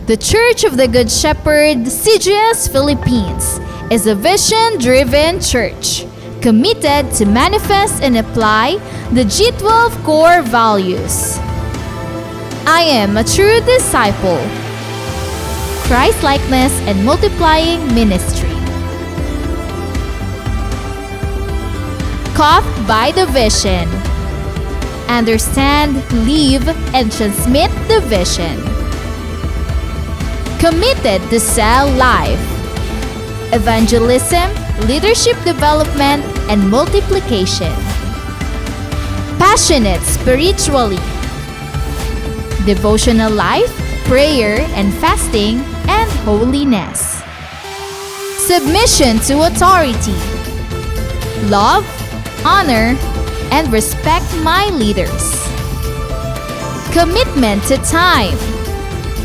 The Church of the Good Shepherd, CGS Philippines, is a vision-driven church committed to manifest and apply the G12 core values. I am a true disciple. Christ-likeness and multiplying ministry. Caught by the vision. Understand, live, and transmit the vision. Committed to sell life. Evangelism, leadership development, and multiplication. Passionate spiritually. Devotional life, prayer and fasting, and holiness. Submission to authority. Love, honor, and respect my leaders. Commitment to time.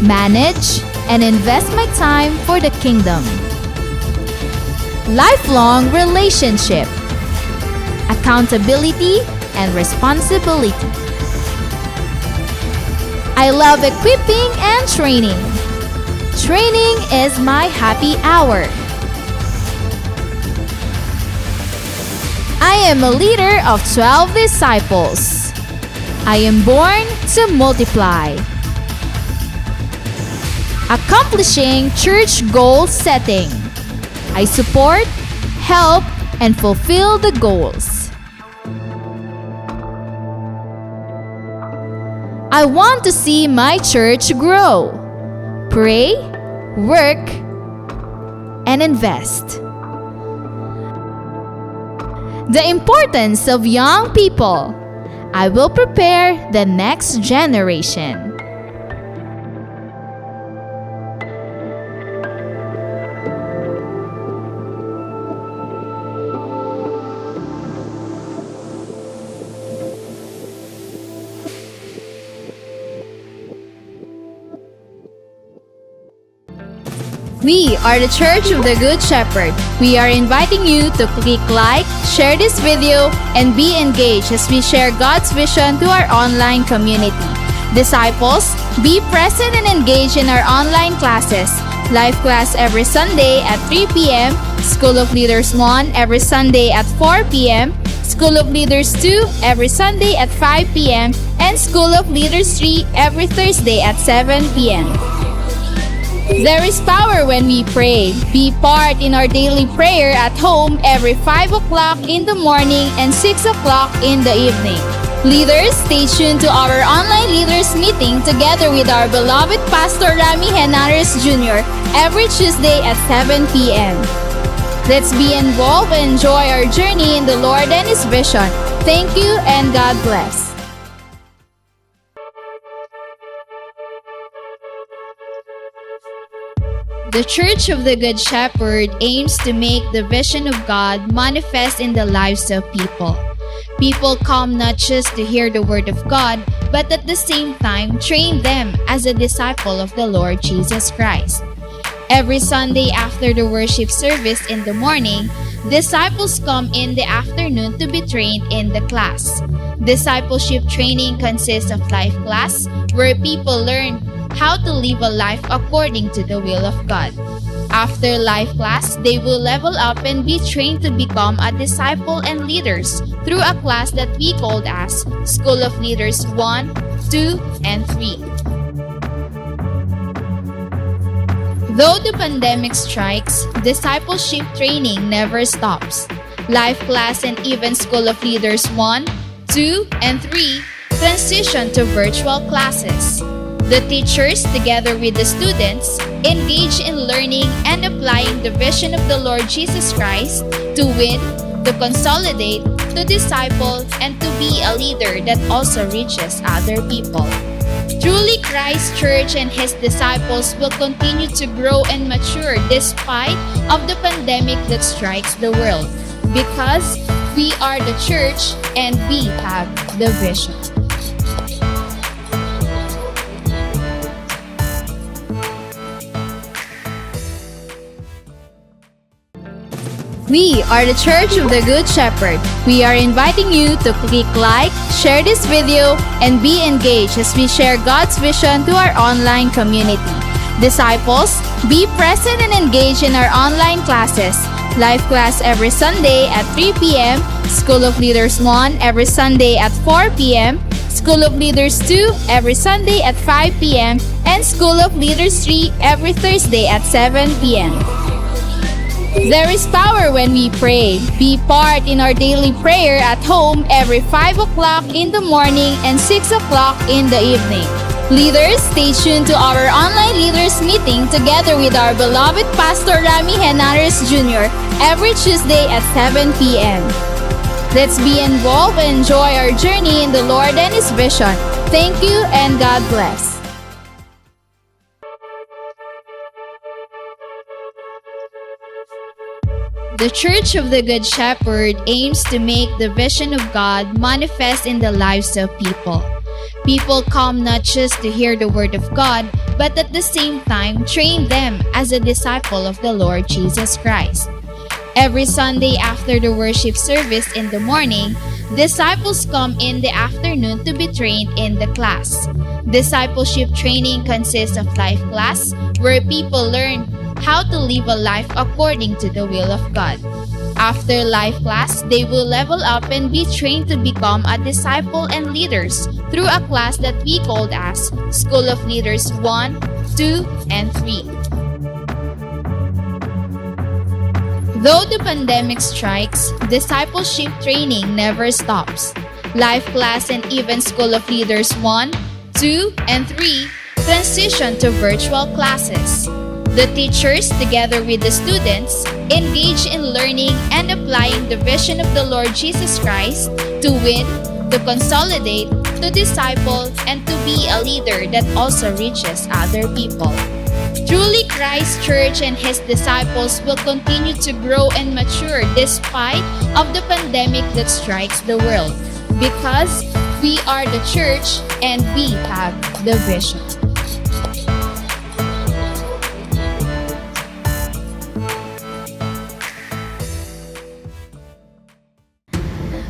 Manage and invest my time for the kingdom. Lifelong relationship. Accountability and responsibility. I love equipping and training. Training is my happy hour. I am a leader of 12 disciples. I am born to multiply. Accomplishing church goal setting. I support, help, and fulfill the goals. I want to see my church grow. Pray, work, and invest. The importance of young people. I will prepare the next generation. We are the Church of the Good Shepherd. We are inviting you to click like, share this video, and be engaged as we share God's vision to our online community. Disciples, be present and engage in our online classes. Live class every Sunday at 3 p.m., School of Leaders 1 every Sunday at 4 p.m., School of Leaders 2 every Sunday at 5 p.m., and School of Leaders 3 every Thursday at 7 p.m. There is power when we pray. Be part in our daily prayer at home every 5 o'clock in the morning and 6 o'clock in the evening. Leaders, stay tuned to our online leaders meeting together with our beloved Pastor Rami Henares Jr. every Tuesday at 7 p.m. Let's be involved and enjoy our journey in the Lord and His vision. Thank you and God bless. The Church of the Good Shepherd aims to make the vision of God manifest in the lives of people. People come not just to hear the Word of God, but at the same time train them as a disciple of the Lord Jesus Christ. Every Sunday after the worship service in the morning, disciples come in the afternoon to be trained in the class. Discipleship training consists of life class, where people learn how to live a life according to the will of God. After life class, they will level up and be trained to become a disciple and leaders through a class that we called as School of Leaders 1, 2, and 3. Though the pandemic strikes, discipleship training never stops. Life class and even School of Leaders 1, 2, and 3 transition to virtual classes. The teachers, together with the students, engage in learning and applying the vision of the Lord Jesus Christ to win, to consolidate, to disciple, and to be a leader that also reaches other people. Truly, Christ Church and His disciples will continue to grow and mature despite of the pandemic that strikes the world, because we are the church and we have the vision. We are the Church of the Good Shepherd. We are inviting you to click like, share this video, and be engaged as we share God's vision to our online community. Disciples, be present and engage in our online classes. Life class every Sunday at 3 p.m., School of Leaders 1 every Sunday at 4 p.m., School of Leaders 2 every Sunday at 5 p.m., and School of Leaders 3 every Thursday at 7 p.m. There is power when we pray. Be part in our daily prayer at home every 5 o'clock in the morning and 6 o'clock in the evening. Leaders, stay tuned to our online leaders meeting together with our beloved Pastor Rami Henares Jr. every Tuesday at 7 p.m. Let's be involved and enjoy our journey in the Lord and His vision. Thank you and God bless. The Church of the Good Shepherd aims to make the vision of God manifest in the lives of people. People come not just to hear the Word of God, but at the same time train them as a disciple of the Lord Jesus Christ. Every Sunday after the worship service in the morning, disciples come in the afternoon to be trained in the class. Discipleship training consists of life class, where people learn how to live a life according to the will of God. After life class, they will level up and be trained to become a disciple and leaders through a class that we called as School of Leaders 1, 2, and 3. Though the pandemic strikes, discipleship training never stops. Life class and even School of Leaders 1, 2, and 3 transition to virtual classes. The teachers, together with the students, engage in learning and applying the vision of the Lord Jesus Christ to win, to consolidate, to disciple, and to be a leader that also reaches other people. Truly, Christ Church and His disciples will continue to grow and mature despite of the pandemic that strikes the world, because we are the church and we have the vision.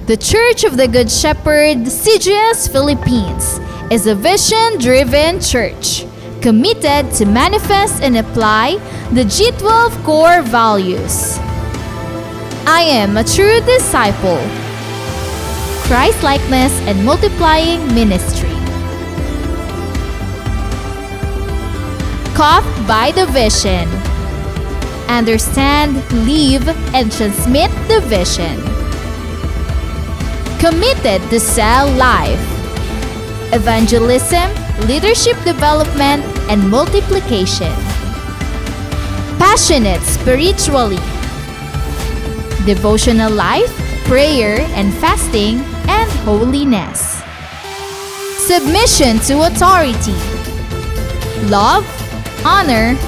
The Church of the Good Shepherd, CGS Philippines, is a vision-driven church committed to manifest and apply the G12 core values. I am a true disciple, Christ-likeness and multiplying ministry. Caught by the vision. Understand, live, and transmit the vision. Committed to cell life, evangelism, leadership development, and multiplication. Passionate spiritually, devotional life, prayer and fasting, and holiness. Submission to authority, love, honor,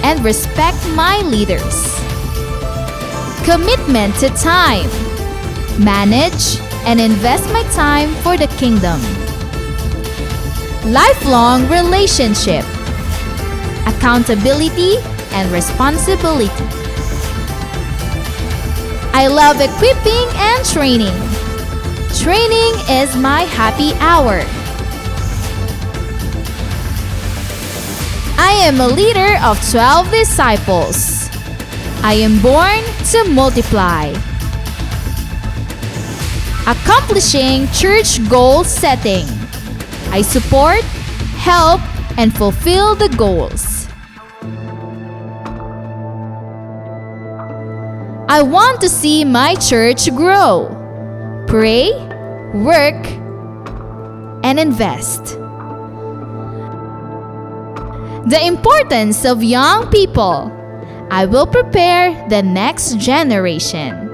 and respect my leaders. Commitment to time, manage, and invest my time for the kingdom. Lifelong relationship, accountability, and responsibility. I love equipping and training. Training is my happy hour. I am a leader of 12 disciples. I am born to multiply. Accomplishing church goal setting. I support, help, and fulfill the goals. I want to see my church grow. Pray, work, and invest. The importance of young people. I will prepare the next generation.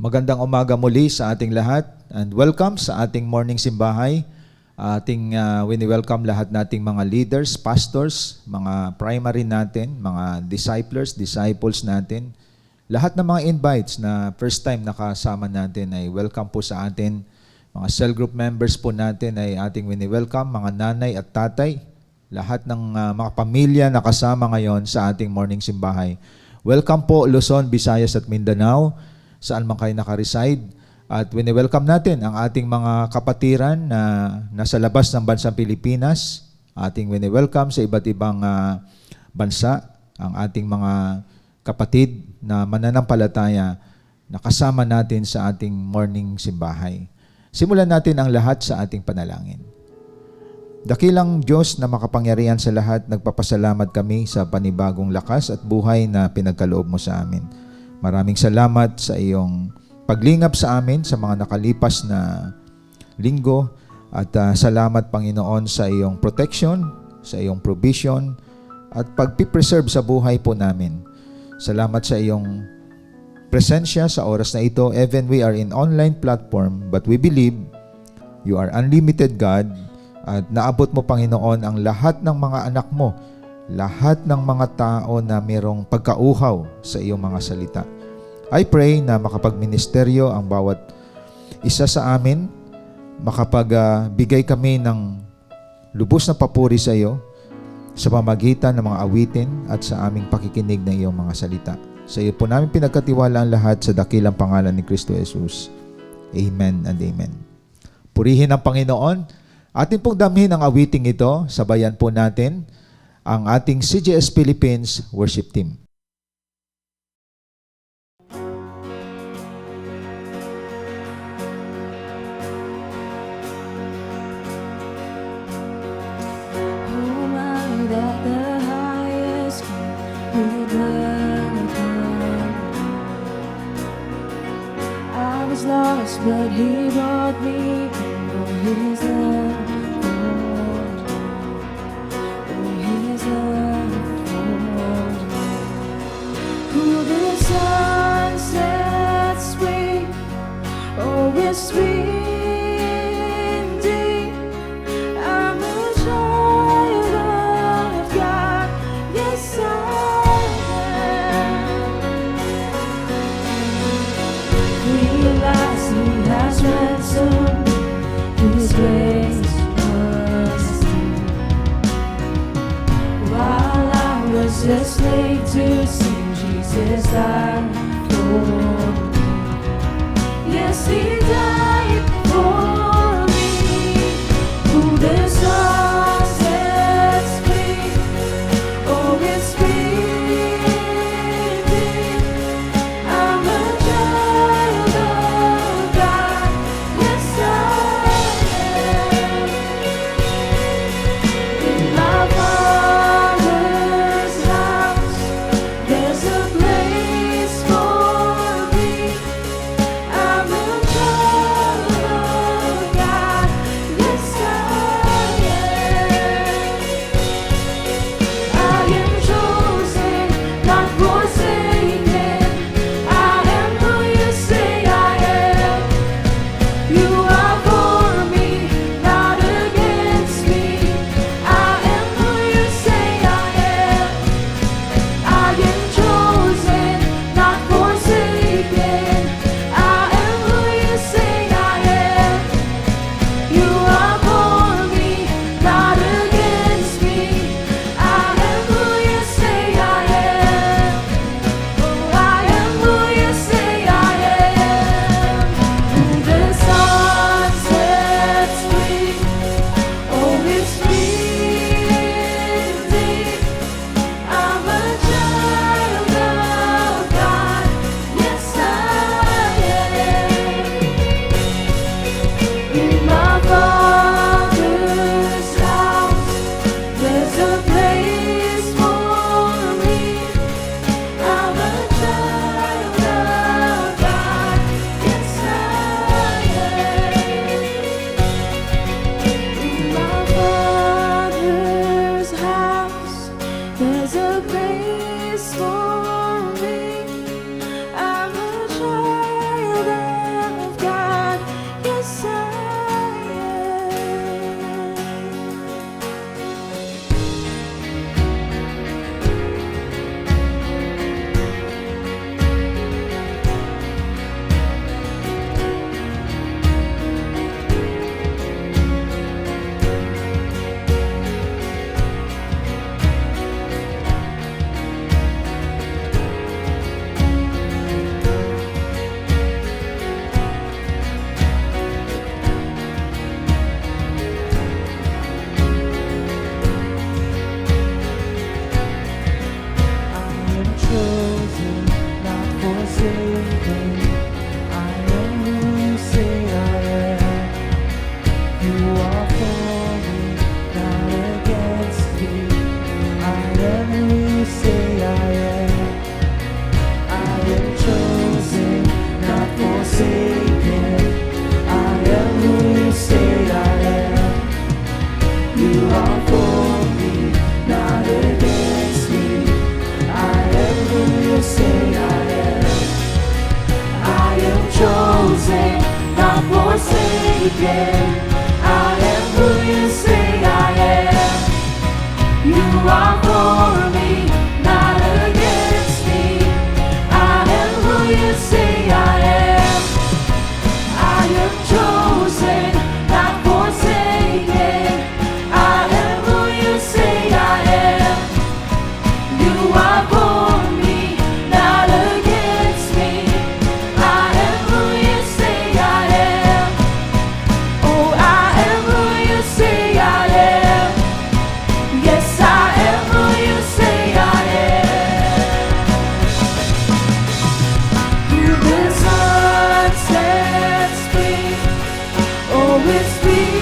Magandang umaga muli sa ating lahat and welcome sa ating morning simbahay. Ating wini-welcome lahat nating mga leaders, pastors, mga primary natin, mga disciples natin. Lahat ng mga invites na first time nakasama natin ay welcome po sa atin. Mga cell group members po natin ay ating wini-welcome, mga nanay at tatay. Lahat ng mga pamilya nakasama ngayon sa ating morning simbahay. Welcome po Luzon, Visayas at Mindanao, saan man kayo nakareside. At wini-welcome natin ang ating mga kapatiran na nasa labas ng bansang Pilipinas. Ating wini-welcome sa iba't ibang bansa, ang ating mga kapatid na mananampalataya na kasama natin sa ating morning simbahay. Simulan natin ang lahat sa ating panalangin. Dakilang Diyos na makapangyarihan sa lahat, nagpapasalamat kami sa panibagong lakas at buhay na pinagkaloob mo sa amin. Maraming salamat sa iyong paglingap sa amin sa mga nakalipas na linggo at salamat Panginoon sa iyong protection, sa iyong provision at pagpipreserve sa buhay po namin. Salamat sa iyong presensya sa oras na ito. Even we are in online platform, but we believe you are unlimited God. At naabot mo, Panginoon, ang lahat ng mga anak mo, lahat ng mga tao na mayroong pagkauhaw sa iyong mga salita. I pray na makapagministeryo ang bawat isa sa amin, makapagbigay kami ng lubos na papuri sa iyo sa pamamagitan ng mga awitin at sa aming pakikinig ng iyong mga salita. Sa iyo po namin pinagkatiwala ang lahat sa dakilang pangalan ni Kristo Jesus. Amen and amen. Purihin ang Panginoon. Atin pong damhin ang awiting ito, sabayan po natin ang ating CGS Philippines worship team. I was lost, but He brought me for His love. Sweet indeed, I'm a child of God. Yes, I am. Realize He has ransomed me. His grace was deep. While I was a slave to sin, Jesus died for me. Yes, He died for me. Who the Son sets free, oh, it's free indeed. I'm a child of God. Yes, I am. In my Father's house, there's a place for me. I'm a child of God, yes I am. are for me, not against me. I am who you say I am. I am chosen, not forsaken. I am who you say I am. You are for me, not against me. I am who you say I am. Oh, I am who you say I am. Yes, I am who you say I am. Who the Son sets free, oh, it's free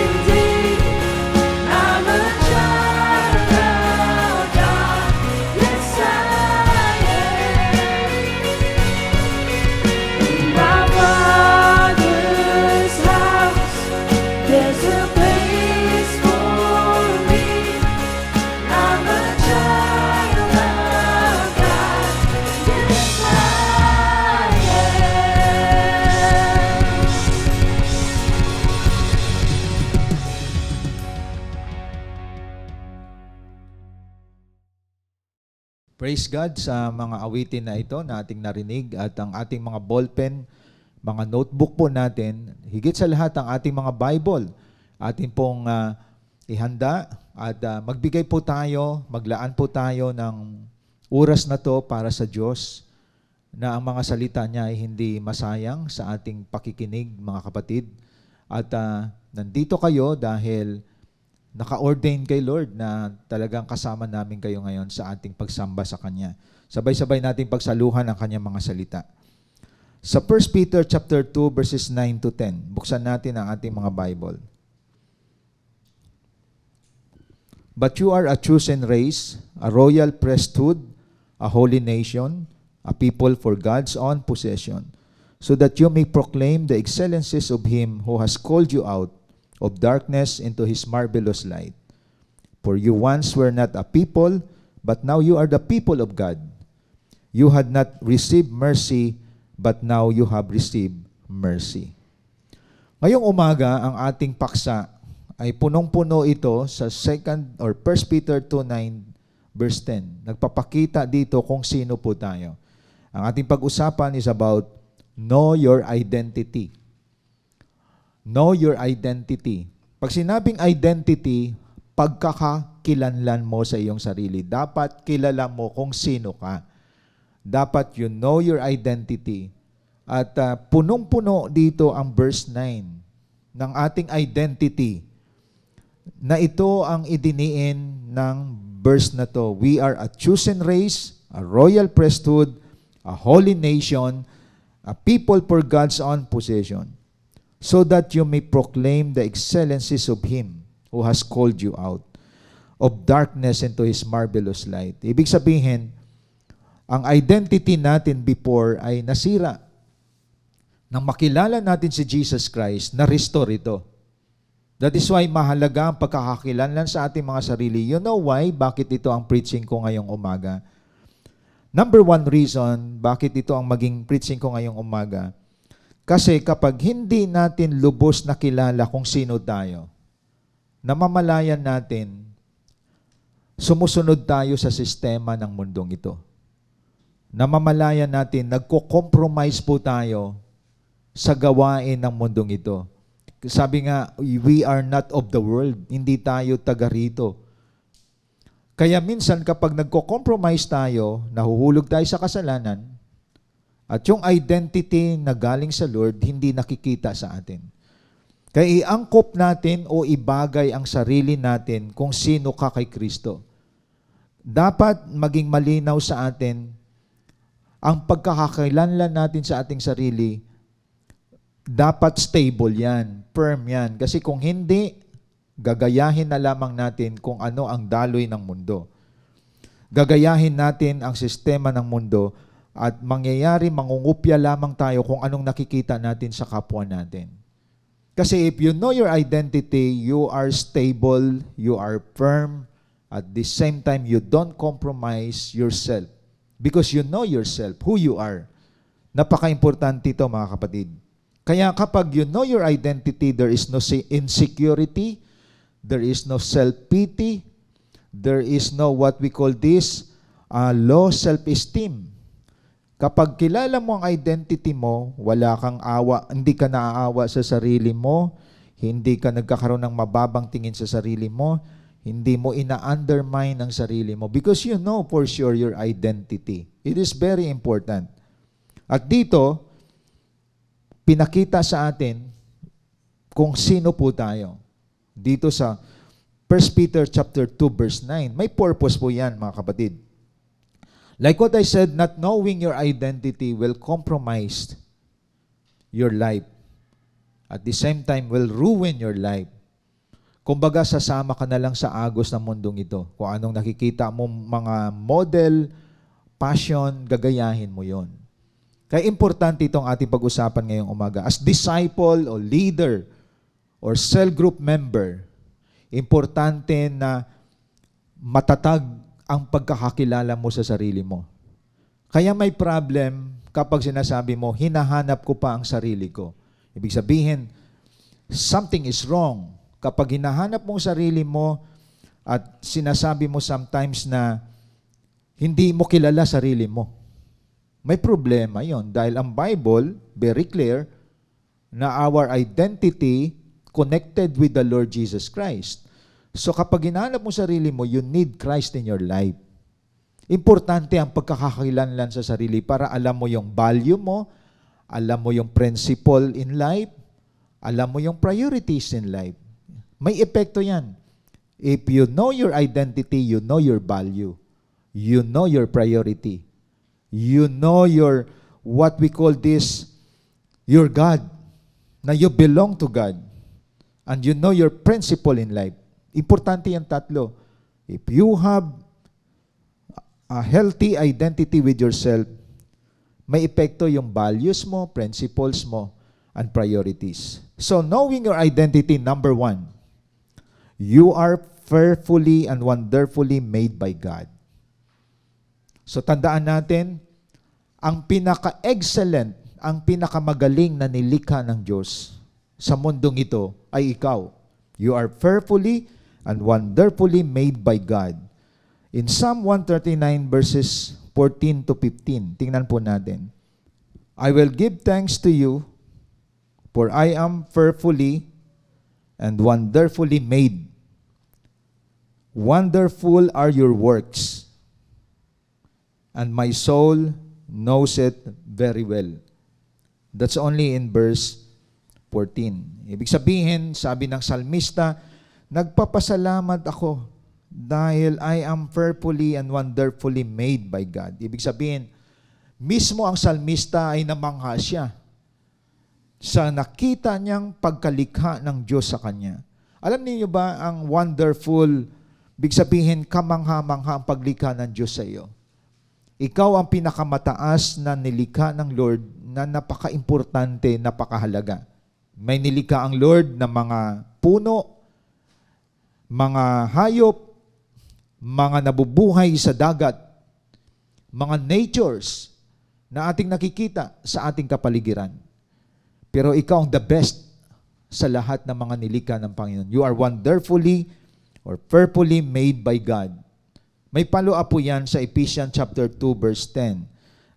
indeed. I'm a child of God. Yes, I am. In my Father's house, there's a place for me. I'm a child of God. Yes, I am. Praise God sa mga awitin na ito na ating narinig at ang ating mga ballpen, mga notebook po natin, higit sa lahat ang ating mga Bible, ating pong ihanda at magbigay po tayo, maglaan po tayo ng oras na to para sa Diyos na ang mga salita niya ay hindi masayang sa ating pakikinig, mga kapatid. At nandito kayo dahil naka-ordain kay Lord na talagang kasama namin kayo ngayon sa ating pagsamba sa Kanya. Sabay-sabay nating pagsaluhan ang Kanyang mga salita. Sa 1 Peter chapter 2 verses 9 to 10, buksan natin ang ating mga Bible. But you are a chosen race, a royal priesthood, a holy nation, a people for God's own possession, so that you may proclaim the excellencies of Him who has called you out of darkness into His marvelous light. For you once were not a people, but now you are the people of God. You had not received mercy, but now you have received mercy. Ngayong umaga, ang ating paksa ay punong-puno ito sa 2 or 1 Peter 2:9 verse 10. Nagpapakita dito kung sino po tayo. Ang ating pag-usapan is about know your identity. Know your identity. Pag sinabing identity, pagkakakilanlan mo sa iyong sarili. Dapat kilala mo kung sino ka. Dapat you know your identity. At punong-puno dito ang verse 9 ng ating identity na ito ang idiniin ng verse na to. We are a chosen race, a royal priesthood, a holy nation, a people for God's own possession, so that you may proclaim the excellencies of Him who has called you out of darkness into His marvelous light. Ibig sabihin, ang identity natin before ay nasira. Nang makilala natin si Jesus Christ, na-restore ito. That is why mahalaga ang pagkakakilanlan sa ating mga sarili. You know why? Bakit ito ang preaching ko ngayong umaga? Number one reason, bakit ito ang maging preaching ko ngayong umaga? Kasi kapag hindi natin lubos na kilala kung sino tayo, namamalayan natin, sumusunod tayo sa sistema ng mundong ito. Namamalayan natin, nagko-compromise po tayo sa gawain ng mundong ito. Sabi nga, we are not of the world. Hindi tayo taga rito. Kaya minsan kapag nagko-compromise tayo, nahuhulog tayo sa kasalanan, at yung identity na galing sa Lord, hindi nakikita sa atin. Kaya iangkop natin o ibagay ang sarili natin kung sino ka kay Kristo. Dapat maging malinaw sa atin ang pagkakakilanlan natin sa ating sarili. Dapat stable yan, firm yan. Kasi kung hindi, gagayahin na lamang natin kung ano ang daloy ng mundo. Gagayahin natin ang sistema ng mundo at mangyayari, mangungupya lamang tayo kung anong nakikita natin sa kapwa natin. Kasi if you know your identity, you are stable, you are firm, at the same time, you don't compromise yourself. Because you know yourself, who you are. Napaka-importante ito, mga kapatid. Kaya kapag you know your identity, there is no insecurity, there is no self-pity, There is no what we call this low self-esteem. Kapag kilala mo ang identity mo, wala kang awa, hindi ka naaawa sa sarili mo, hindi ka nagkakaroon ng mababang tingin sa sarili mo, hindi mo ina-undermine ang sarili mo because you know for sure your identity. It is very important. At dito, pinakita sa atin kung sino po tayo. Dito sa 1 Peter chapter 2 verse 9, may purpose po yan mga kapatid. Like what I said, not knowing your identity will compromise your life. At the same time, will ruin your life. Kumbaga, sasama ka na lang sa agos ng mundong ito. Kung anong nakikita mo mga model, passion, gagayahin mo yon. Kaya importante itong ating pag-usapan ngayong umaga. As disciple o leader or cell group member, importante na matatag ang pagkakakilala mo sa sarili mo. Kaya may problem kapag sinasabi mo, hinahanap ko pa ang sarili ko. Ibig sabihin, something is wrong. Kapag hinahanap mo ang sarili mo at sinasabi mo sometimes na hindi mo kilala sarili mo, may problema yon dahil ang Bible, very clear, na our identity connected with the Lord Jesus Christ. So kapag hinahanap mo sarili mo, you need Christ in your life. Importante ang pagkakakilanlan sa sarili para alam mo yung value mo, alam mo yung principle in life, alam mo yung priorities in life. May epekto yan. If you know your identity, you know your value. You know your priority. You know your, what we call this, your God, na you belong to God. And you know your principle in life. Importante yung tatlo. If you have a healthy identity with yourself, may epekto yung values mo, principles mo, and priorities. So, knowing your identity, number one, you are fearfully and wonderfully made by God. So, tandaan natin, ang pinaka-excellent, ang pinakamagaling na nilikha ng Diyos sa mundong ito ay ikaw. You are fearfully and wonderfully made by God. In Psalm 139 verses 14 to 15, tingnan po natin. I will give thanks to you, for I am fearfully and wonderfully made. Wonderful are your works, and my soul knows it very well. That's only in verse 14. Ibig sabihin, sabi ng salmista, nagpapasalamat ako dahil I am fearfully and wonderfully made by God. Ibig sabihin, mismo ang salmista ay namangha siya sa nakita niyang pagkalikha ng Diyos sa kanya. Alam niyo ba ang wonderful, ibig sabihin, kamangha-mangha ang paglikha ng Diyos sa iyo. Ikaw ang pinakamataas na nilikha ng Lord na napaka-importante, napakahalaga. May nilikha ang Lord na mga puno, mga hayop, mga nabubuhay sa dagat, mga natures na ating nakikita sa ating kapaligiran. Pero ikaw ang the best sa lahat ng mga nilikha ng Panginoon. You are wonderfully or fearfully made by God. May follow-up po yan sa Ephesians chapter 2 verse 10.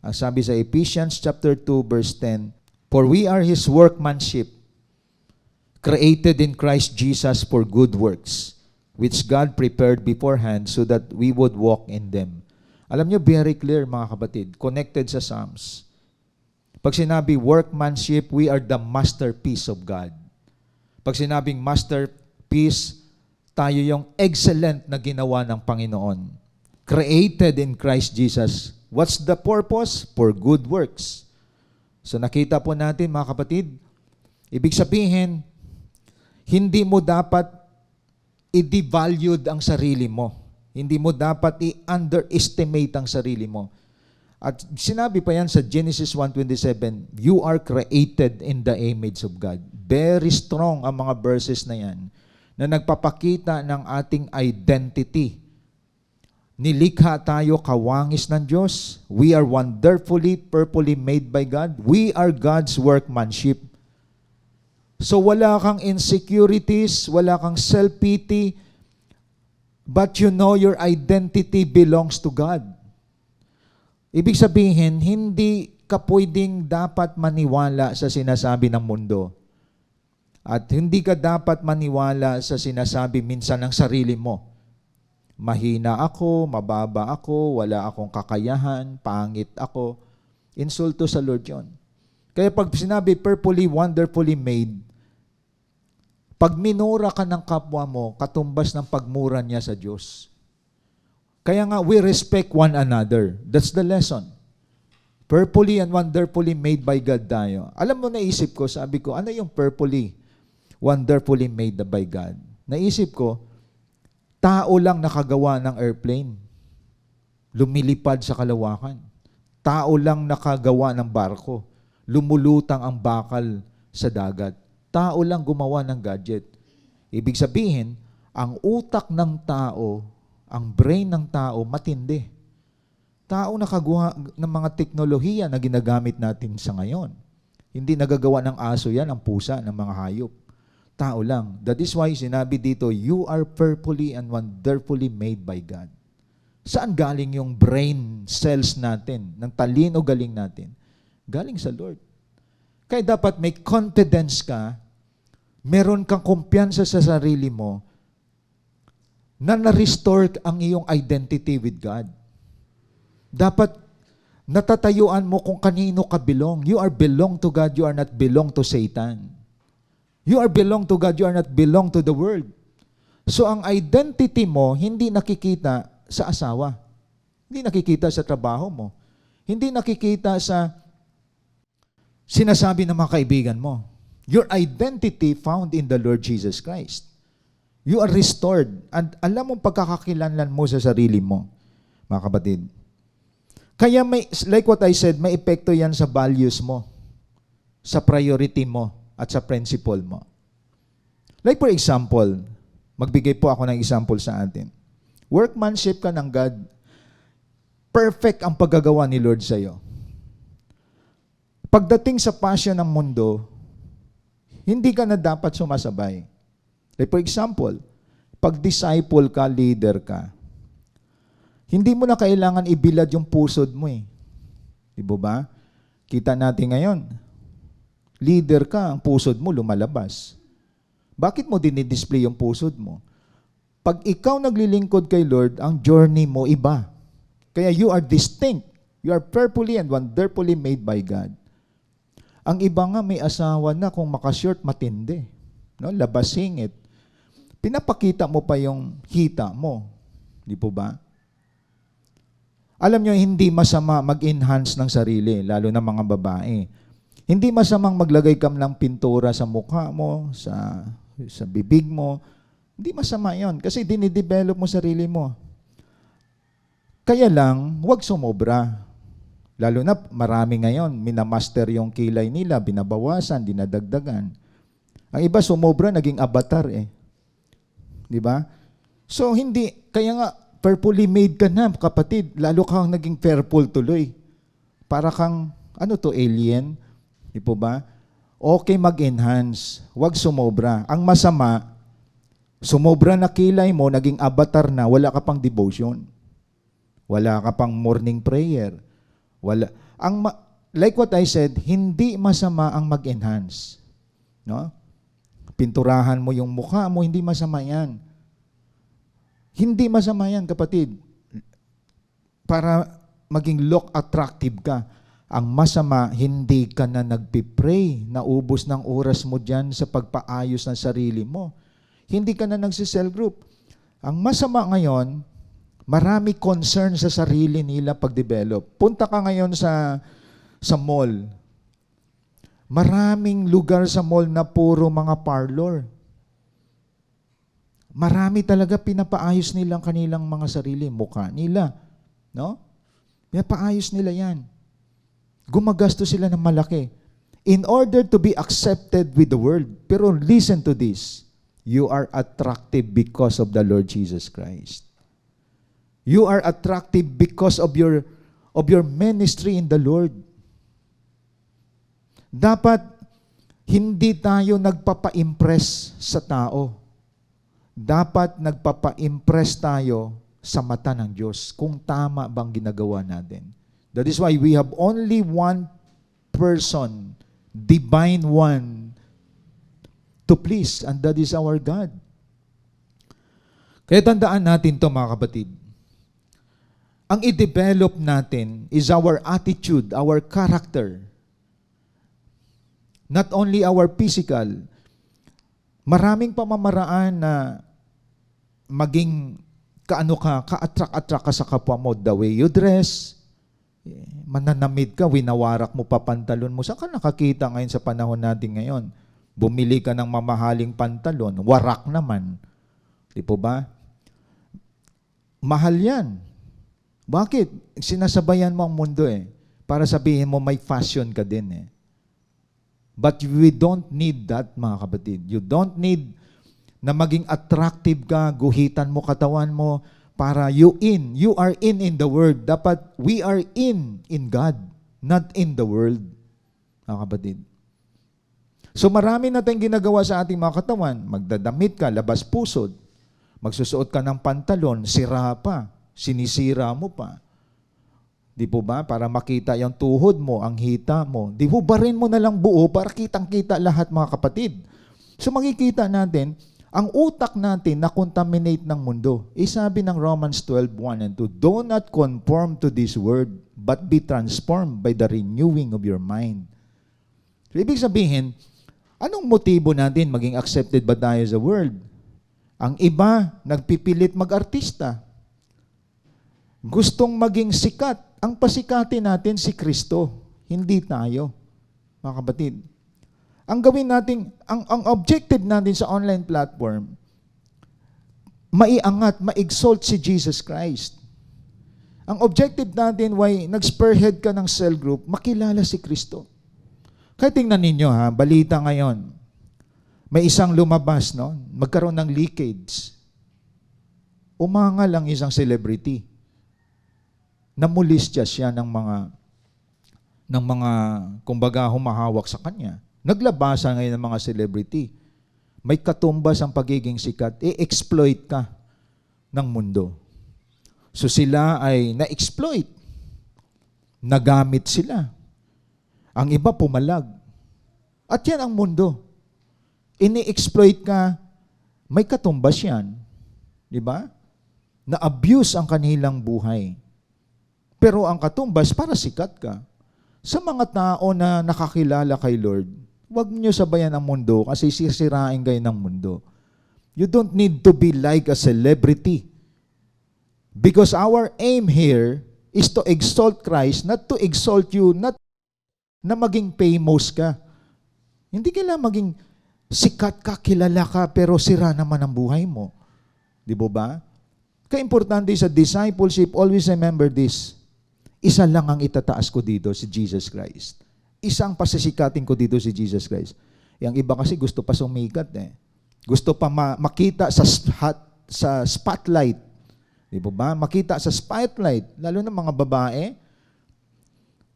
Ang sabi sa Ephesians chapter 2 verse 10, for we are His workmanship, created in Christ Jesus for good works, which God prepared beforehand so that we would walk in them. Alam nyo, very clear mga kapatid, connected sa Psalms. Pag sinabi workmanship, we are the masterpiece of God. Pag sinabing masterpiece, tayo yung excellent na ginawa ng Panginoon. Created in Christ Jesus. What's the purpose? For good works. So nakita po natin mga kapatid, ibig sabihin, hindi mo dapat i-devalued ang sarili mo. Hindi mo dapat i-underestimate ang sarili mo. At sinabi pa yan sa Genesis 1:27, you are created in the image of God. Very strong ang mga verses na yan na nagpapakita ng ating identity. Nilikha tayo kawangis ng Diyos. We are wonderfully, fearfully made by God. We are God's workmanship. So wala kang insecurities, wala kang self-pity. but you know your identity belongs to God. Ibig sabihin, hindi ka pwedeng dapat maniwala sa sinasabi ng mundo. At hindi ka dapat maniwala sa sinasabi minsan ng sarili mo. Mahina ako, mababa ako, wala akong kakayahan, pangit ako. Insulto sa Lord yun. Kaya pag sinabi, perfectly, wonderfully made, pag minura ka ng kapwa mo, katumbas ng pagmura niya sa Diyos. Kaya nga, we respect one another. That's the lesson. Perfectly and wonderfully made by God tayo. Alam mo, naisip ko, sabi ko, ano yung perfectly, wonderfully made by God? Naisip ko, tao lang nakagawa ng airplane. Lumilipad sa kalawakan. Tao lang nakagawa ng barko. Lumulutang ang bakal sa dagat. Tao lang gumawa ng gadget. Ibig sabihin, ang utak ng tao, ang brain ng tao, matindi. Tao nakagawa ng mga teknolohiya na ginagamit natin sa ngayon. Hindi nagagawa ng aso yan, ang pusa, ng mga hayop. Tao lang. That is why sinabi dito, you are fearfully and wonderfully made by God. Saan galing yung brain cells natin, ng talino galing natin? Galing sa Lord. Kaya dapat may confidence ka, meron kang kumpiyansa sa sarili mo, na na-restore ang iyong identity with God. Dapat natatayuan mo kung kanino ka belong. You are belong to God, you are not belong to Satan. You are belong to God, you are not belong to the world. So ang identity mo, hindi nakikita sa asawa. Hindi nakikita sa trabaho mo. Hindi nakikita sa sinasabi ng mga kaibigan mo. Your identity found in the Lord Jesus Christ. You are restored. And alam mong pagkakakilanlan mo sa sarili mo, mga kapatid. Kaya may, like what I said, may epekto yan sa values mo, sa priority mo, at sa principle mo. Like for example, magbigay po ako ng example sa atin. Workmanship ka ng God, perfect ang paggagawa ni Lord sa iyo. Pagdating sa passion ng mundo, hindi ka na dapat sumasabay. Like for example, pag disciple ka, leader ka, hindi mo na kailangan ibilad yung pusod mo eh. Di ba? Kita natin ngayon, leader ka, ang pusod mo lumalabas. Bakit mo dinidisplay yung pusod mo? Pag ikaw naglilingkod kay Lord, ang journey mo iba. Kaya you are distinct. You are fearfully and wonderfully made by God. Ang iba nga may asawa na kung makashort matindi. No? Labas singit. Pinapakita mo pa yung hita mo. Di po ba? Alam nyo, hindi masama mag-enhance ng sarili, lalo na mga babae. Hindi masamang maglagay ka ng pintura sa mukha mo, sa bibig mo. Hindi masama yon kasi dinidevelop mo sarili mo. Kaya lang, huwag sumobra. Lalo na marami ngayon, minamaster yung kilay nila, binabawasan, dinadagdagan. Ang iba sumobra, naging avatar eh. Di ba? So hindi, kaya nga, fearfully made ka na, kapatid. Lalo kang naging fearful tuloy. Para kang, alien? Di po ba? Okay mag-enhance. Huwag sumobra. Ang masama, sumobra na kilay mo, naging avatar na, wala ka pang devotion. Wala ka pang morning prayer. Wala. Like what I said, hindi masama ang mag-enhance. No? Pinturahan mo yung mukha mo, hindi masama yan. Hindi masama yan, kapatid. Para maging look attractive ka. Ang masama, hindi ka na nagpipray, naubos ng oras mo dyan sa pagpaayos ng sarili mo. Hindi ka na nagsisell group. Ang masama ngayon, marami concern sa sarili nila pag-develop. Punta ka ngayon sa mall. Maraming lugar sa mall na puro mga parlor. Marami talaga pinapaayos nilang kanilang mga sarili, mukha nila. No? Pinapaayos nila yan. Gumagasto sila ng malaki. In order to be accepted with the world. Pero listen to this. You are attractive because of the Lord Jesus Christ. You are attractive because of your ministry in the Lord. Dapat hindi tayo nagpapa-impress sa tao. dapat nagpapa-impress tayo sa mata ng Diyos kung tama bang ginagawa natin. That is why we have only one person, divine one, to please, and that is our God. Kaya tandaan natin to mga kapatid. Ang i-develop natin is our attitude, our character. Not only our physical. Maraming pamamaraan na maging ka-attract ka sa kapwa mo. The way you dress, mananamid ka, winawarak mo pa pantalon mo. Saan ka nakakita ngayon sa panahon natin ngayon? Bumili ka ng mamahaling pantalon, warak naman. Di po ba? Mahal yan. Bakit? Sinasabayan mo ang mundo para sabihin mo may fashion ka din But we don't need that, mga kapatid. You don't need na maging attractive ka, guhitan mo katawan mo, para you are in the world. Dapat we are in God, not in the world, mga kapatid. So marami na tayong ginagawa sa ating mga katawan. Magdadamit ka, labas pusod. Magsusuot ka ng pantalon, sira pa. Sinisira mo pa. Di po ba? Para makita yung tuhod mo, ang hita mo. Di po ba rin mo na lang buo para kitang-kita lahat, mga kapatid? So makikita natin, ang utak natin na contaminate ng mundo. Sabi ng Romans 12:1 and 2, do not conform to this world, but be transformed by the renewing of your mind. So, ibig sabihin, anong motibo natin maging accepted ba tayo sa world? Ang iba, nagpipilit mag-artista. Gustong maging sikat. Ang pasikatin natin si Kristo, hindi tayo, mga kapatid. Ang gawin natin, ang objective natin sa online platform, maiangat, ma-exalt si Jesus Christ. Ang objective natin, why nag-spearhead ka ng cell group, makilala si Kristo. Kaya tingnan ninyo balita ngayon, may isang lumabas, magkaroon ng leakage. Umangal ang isang celebrity. Namulistya siya ng mga kumbaga humahawak sa kanya. Naglabasa ngayon ng mga celebrity. May katumbas ang pagiging sikat. I-exploit ka ng mundo. So sila ay na-exploit. Nagamit sila. Ang iba pumalag. At yan ang mundo. Ini-exploit ka, may katumbas yan. Di ba? Na-abuse ang kanilang buhay. Pero ang katumbas, para sikat ka. Sa mga tao na nakakilala kay Lord, huwag niyo sabayan ang mundo kasi sisirain kayo ng mundo. You don't need to be like a celebrity. Because our aim here is to exalt Christ, not to exalt you, not na maging famous ka. Hindi kailangan maging sikat ka, kilala ka, pero sira naman ang buhay mo. Di ba? Kaimportante sa discipleship, always remember this. Isa lang ang itataas ko dito, si Jesus Christ. Isang pasisikatin ko dito si Jesus Christ. Yang iba kasi gusto pa sumikat Gusto pa makita sa spotlight. Di ba? Makita sa spotlight, lalo na mga babae.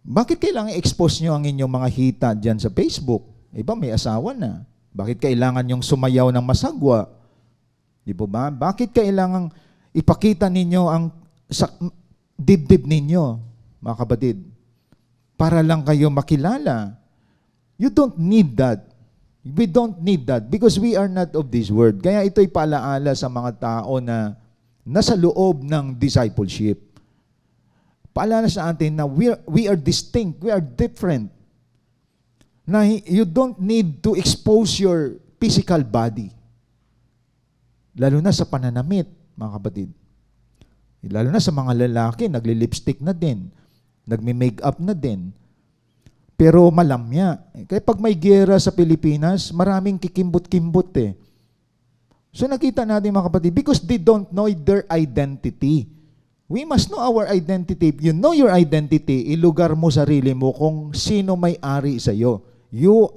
Bakit kailangan i-expose nyo ang inyong mga hita dyan sa Facebook? Iba may asawa na. Bakit kailangan yung sumayaw ng masagwa? Di ba? Bakit kailangan ipakita ninyo ang dibdib ninyo? Mga kapatid, para lang kayo makilala. You don't need that. We don't need that because we are not of this world. Kaya ito'y paalaala sa mga tao na nasa loob ng discipleship. Paalala sa atin na we are distinct, we are different. Na you don't need to expose your physical body. Lalo na sa pananamit, mga kapatid. Lalo na sa mga lalaki, nagli-lipstick na din. Nagmi-makeup na din. Pero malamya. Kaya pag may giyera sa Pilipinas, maraming kikimbot-kimbot So nakita natin mga kapatid, because they don't know their identity. We must know our identity. If you know your identity, ilugar mo sarili mo kung sino may-ari sa iyo. You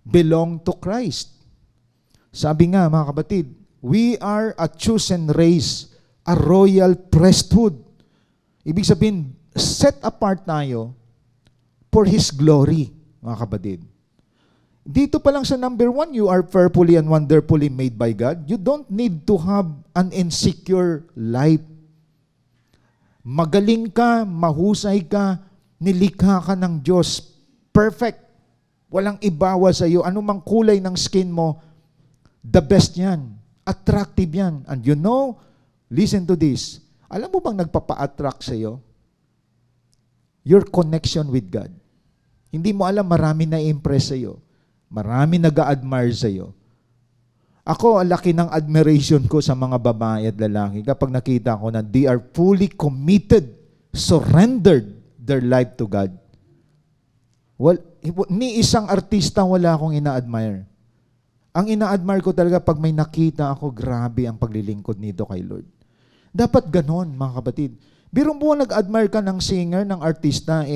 belong to Christ. Sabi nga mga kapatid, we are a chosen race, a royal priesthood. Ibig sabihin, set apart tayo for His glory, mga kapatid. Dito pa lang sa number 1, you are fearfully and wonderfully made by God. You don't need to have an insecure life. Magaling ka, mahusay ka, nilikha ka ng Diyos. Perfect. Walang ibawa sa iyo. Anumang kulay ng skin mo, the best yan. Attractive yan. And you know, listen to this. Alam mo bang nagpapa-attract sa iyo? Your connection with God. Hindi mo alam, marami na impress sa iyo. Marami nag-a-admire sa iyo. Ako, ang laki ng admiration ko sa mga babae at lalaki kapag nakita ko na they are fully committed, surrendered their life to God. Well, ni isang artista wala akong ina-admire. Ang ina-admire ko talaga pag may nakita ako, grabe ang paglilingkod nito kay Lord. Dapat ganon, mga kapatid. Biro mo nag-admire ka ng singer, ng artista,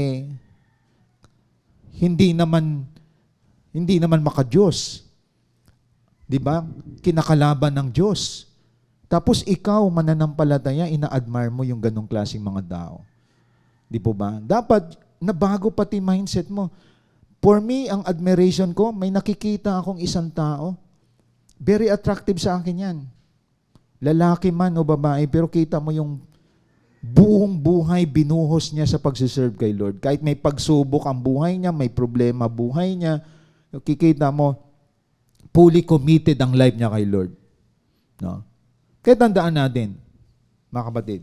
hindi naman maka-Diyos. Di ba? Kinakalaban ng Diyos. Tapos ikaw, mananampalataya, ina-admire mo yung ganong klaseng mga tao. Di po ba? Dapat, nabago pati mindset mo. For me, ang admiration ko, may nakikita akong isang tao, very attractive sa akin yan. Lalaki man o babae, pero kita mo yung buong buhay binuhos niya sa pagsiserve kay Lord. Kahit may pagsubok ang buhay niya, may problema buhay niya, kikita mo, fully committed ang life niya kay Lord. No? Kaya tandaan natin, mga kapatid,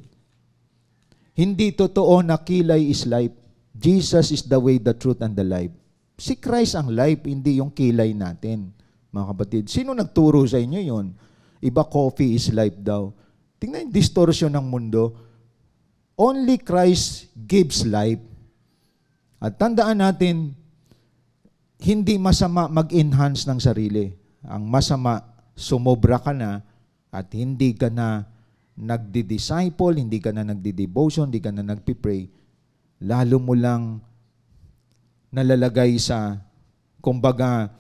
hindi totoo na kilay is life. Jesus is the way, the truth, and the life. Si Christ ang life, hindi yung kilay natin, mga kapatid. Sino nagturo sa inyo yon? Iba coffee is life daw. Tingnan yung distortion ng mundo. Only Christ gives life. At tandaan natin, hindi masama mag-enhance ng sarili. Ang masama, sumobra ka na at hindi ka na nagdi-disciple, hindi ka na nagdi-devotion, hindi ka na nagpipray. Lalo mo lang nalalagay sa, kumbaga,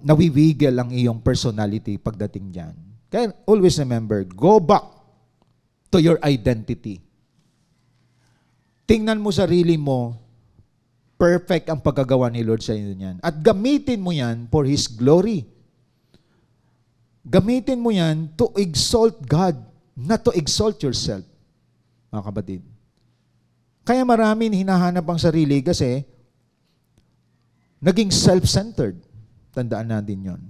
nawiwigil ang iyong personality pagdating dyan. Kaya always remember, go back to your identity. Tingnan mo sarili mo, perfect ang pagkagawa ni Lord sa inyo niyan. At gamitin mo yan for His glory. Gamitin mo yan to exalt God, not to exalt yourself, mga kapatid. Kaya maraming hinahanap ang sarili kasi naging self-centered. Tandaan natin yon.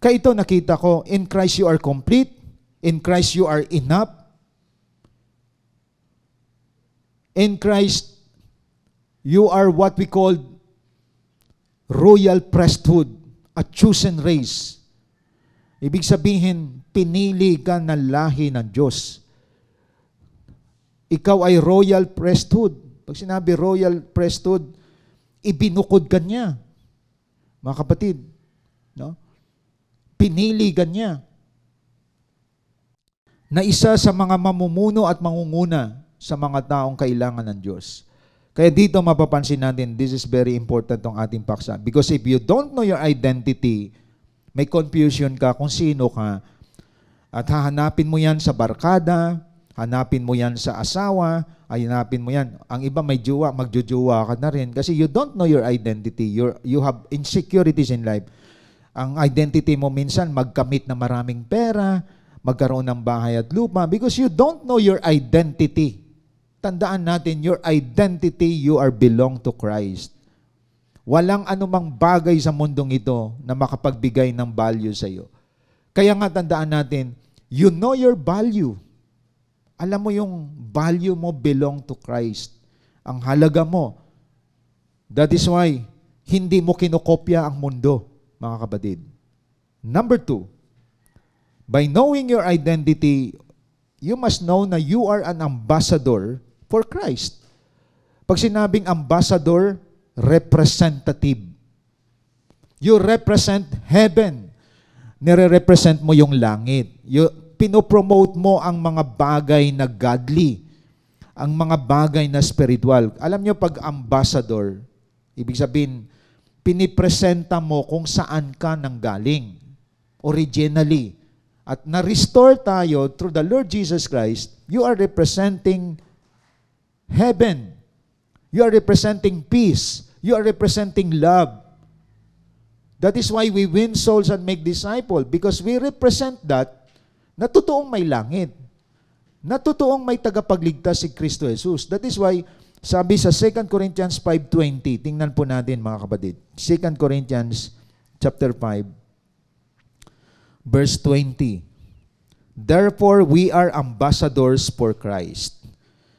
Kaya ito nakita ko, in Christ you are complete, in Christ you are enough, in Christ you are what we call royal priesthood, a chosen race. Ibig sabihin, pinili ka na lahi ng Diyos. Ikaw ay royal priesthood. Pag sinabi royal priesthood, ibinukod ka niya. Mga kapatid, no? Pinili ka niya na isa sa mga mamumuno at mangunguna sa mga taong kailangan ng Diyos. Kaya dito mapapansin natin, this is very important tong ating paksa. Because if you don't know your identity, may confusion ka kung sino ka. At hahanapin mo yan sa barkada, hanapin mo yan sa asawa, hanapin mo yan. Ang iba may jowa, magjojowa ka na rin. Kasi you don't know your identity. You have insecurities in life. Ang identity mo minsan, magkamit na maraming pera, magkaroon ng bahay at lupa, because you don't know your identity. Tandaan natin, your identity, you are belong to Christ. Walang anumang bagay sa mundong ito na makapagbigay ng value sa iyo. Kaya nga tandaan natin, you know your value. Alam mo yung value mo belong to Christ. Ang halaga mo. That is why, hindi mo kinokopya ang mundo, mga kapatid. Number 2, by knowing your identity, you must know na you are an ambassador for Christ. Pag sinabing ambassador, representative. You represent heaven. Nire-represent mo yung langit. Pinopromote mo ang mga bagay na godly, ang mga bagay na spiritual. Alam nyo, pag ambassador, ibig sabihin, pinipresenta mo kung saan ka nanggaling. Originally. At na-restore tayo through the Lord Jesus Christ, you are representing heaven. You are representing peace. You are representing love. That is why we win souls and make disciples, because we represent that na totoong may langit. Na totoong may tagapagligtas si Kristo Jesus. That is why, sabi sa 2 Corinthians 5:20, tingnan po natin mga kapatid. 2 Corinthians chapter 5, verse 20. Therefore, we are ambassadors for Christ,